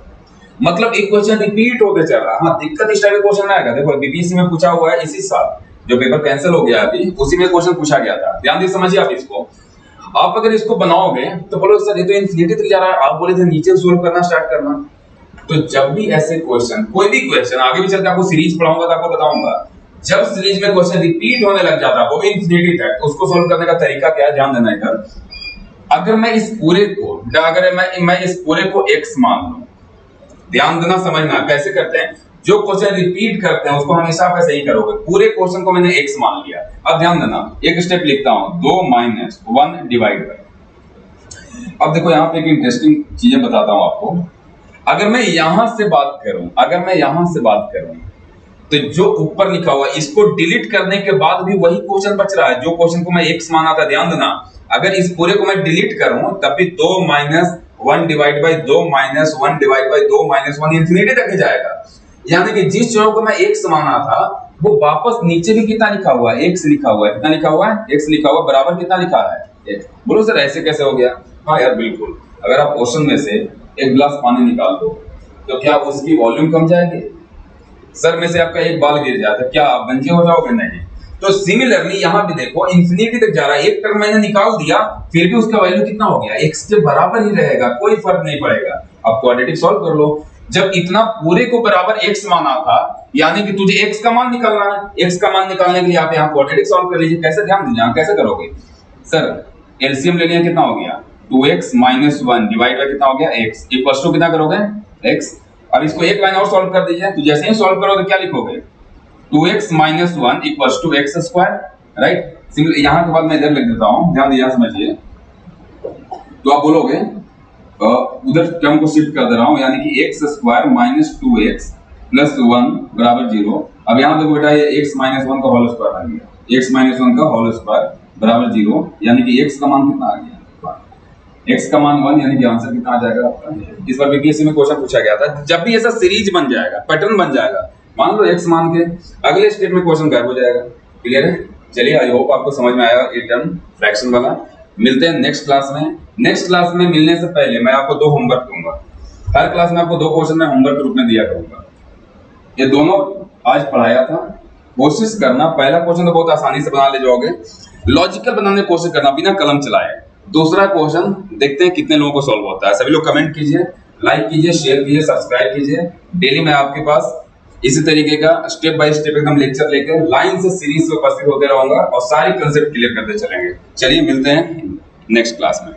A: मतलब एक क्वेश्चन रिपीट होते चल रहा है। हाँ, दिक्कत इस टाइप के क्वेश्चन में आएगा, देखो बीपीएससी में पूछा हुआ है इसी साल, जो पेपर कैंसिल हो गया अभी उसी में क्वेश्चन पूछा गया था, ध्यान दे समझिए आप इसको। आप अगर इसको बनाओगे तो बोलो सर ये तो इन्फिनिटी तक जा रहा है, आप बोले थे नीचे सोल्व करना स्टार्ट करना। तो जब भी ऐसे क्वेश्चन, कोई भी क्वेश्चन, आगे भी चलकर आपको सीरीज पढ़ाऊंगा तो आपको बताऊंगा, जब सीरीज में क्वेश्चन रिपीट होने लग जाता है वो भी इन्फिनिटी तक, उसको सोल्व करने का तरीका क्या है ध्यान देना इधर। अगर मैं इस पूरे को, अगर मैं इस पूरे को x मान लूं, ध्यान देना समझना कैसे करते हैं, जो क्वेश्चन रिपीट करते हैं उसको हमेशा आप ऐसे ही करोगे, पूरे क्वेश्चन को मैंने x मान लिया। अब ध्यान देना, एक स्टेप लिखता हूं, 2 - 1 डिवाइड बाय, अब देखो यहाँ पे एक इंटरेस्टिंग चीजें बताता हूं आपको। अगर मैं यहां से बात करूं, तो जो ऊपर लिखा हुआ है इसको डिलीट करने के बाद भी वही क्वेश्चन बच रहा है, जो क्वेश्चन को मैं x माना था। ध्यान देना, अगर इस पूरे को मैं डिलीट करूं तब भी 2 - 1 divide by 2 - 1 divide by 2 - 1 infinity तक ही जाएगा। यानी कि जिस चीज को मैं x माना था वो वापस नीचे भी कितना लिखा हुआ है, x लिखा हुआ है, कितना लिखा हुआ है, x लिखा हुआ, बराबर कितना लिखा है, x। बोलो सर ऐसे कैसे हो गया। हाँ यार बिल्कुल, अगर आप ओशन में से एक गिलास पानी निकाल दो तो क्या उसकी वॉल्यूम कम जाएगी, सर में से आपका एक बाल गिर जाता है, क्या आप गंजे हो जाओगे, नहीं। तो सिमिलरली यहाँ भी देखो इंफिनिटी तक जा रहा है, एक टर्म मैंने निकाल दिया फिर भी उसका वैल्यू कितना हो गया, x के बराबर ही रहेगा, कोई फर्क नहीं पड़ेगा। अब क्वाड्रेटिक सॉल्व कर लो, जब इतना पूरे को बराबर x माना था, यानी कि तुझे x का मान निकालना है, x का मान निकालने के लिए आप यहाँ क्वाड्रेटिक सॉल्व कर लीजिए। कैसे, ध्यान दीजिए कैसे करोगे। सर एलसीएम ले लिया, कितना हो गया 2x माइनस 1 डिवाइड बाय कितना हो गया x इक्वल्स टू कितना करोगे x। अब इसको एक लाइन और सॉल्व कर दीजिए, तो जैसे ही सॉल्व करोगे क्या लिखोगे 2x minus 1 equals to x square, right. Simple यहां के बाद मैं इधर लिख देता हूं, ध्यान दिया समझिए। तो आप बोलोगे उधर टर्म को शिफ्ट कर दे रहा हूं, यानी कि x square minus 2x plus 1 बराबर 0। अब यहां देखो बेटा ये x माइनस 1 का होल स्क्वायर आ गया, x माइनस 1 का होल स्क्वायर बराबर 0, यानी कि x का मान कितना आ गया x का मान 1, यानी कि आंसर कितना आ जाएगा आपका। इस बार बीपीएससी में क्वेश्चन पूछा गया था, जब भी ऐसा सीरीज बन जाएगा, पैटर्न बन जाएगा, मान लो x मान के अगले स्टेप में क्वेश्चन गायब हो जाएगा। क्लियर है? चलिए आई होप आपको समझ में आया ये टर्म फ्रैक्शन वाला। मिलते हैं नेक्स्ट क्लास में। नेक्स्ट क्लास में मिलने से पहले मैं आपको 2 होमवर्क दूंगा। हर क्लास में आपको 2 क्वेश्चन मैं होमवर्क के रूप में दिया करूंगा। ये दोनों आज पढ़ाया था, कोशिश करना पहला क्वेश्चन तो बहुत आसानी से बना ले जाओगे, लॉजिकल बनाने की कोशिश करना बिना कलम चलाए। दूसरा क्वेश्चन देखते हैं कितने लोगों को सॉल्व होता है। सभी लोग कमेंट कीजिए, लाइक कीजिए, शेयर कीजिए, सब्सक्राइब कीजिए। डेली मैं आपके पास इसी तरीके का स्टेप बाय स्टेप एकदम लेक्चर लेकर लाइन से सीरीज में उपस्थित होते रहूंगा और सारी कंसेप्ट क्लियर करते चलेंगे। चलिए मिलते हैं नेक्स्ट क्लास में।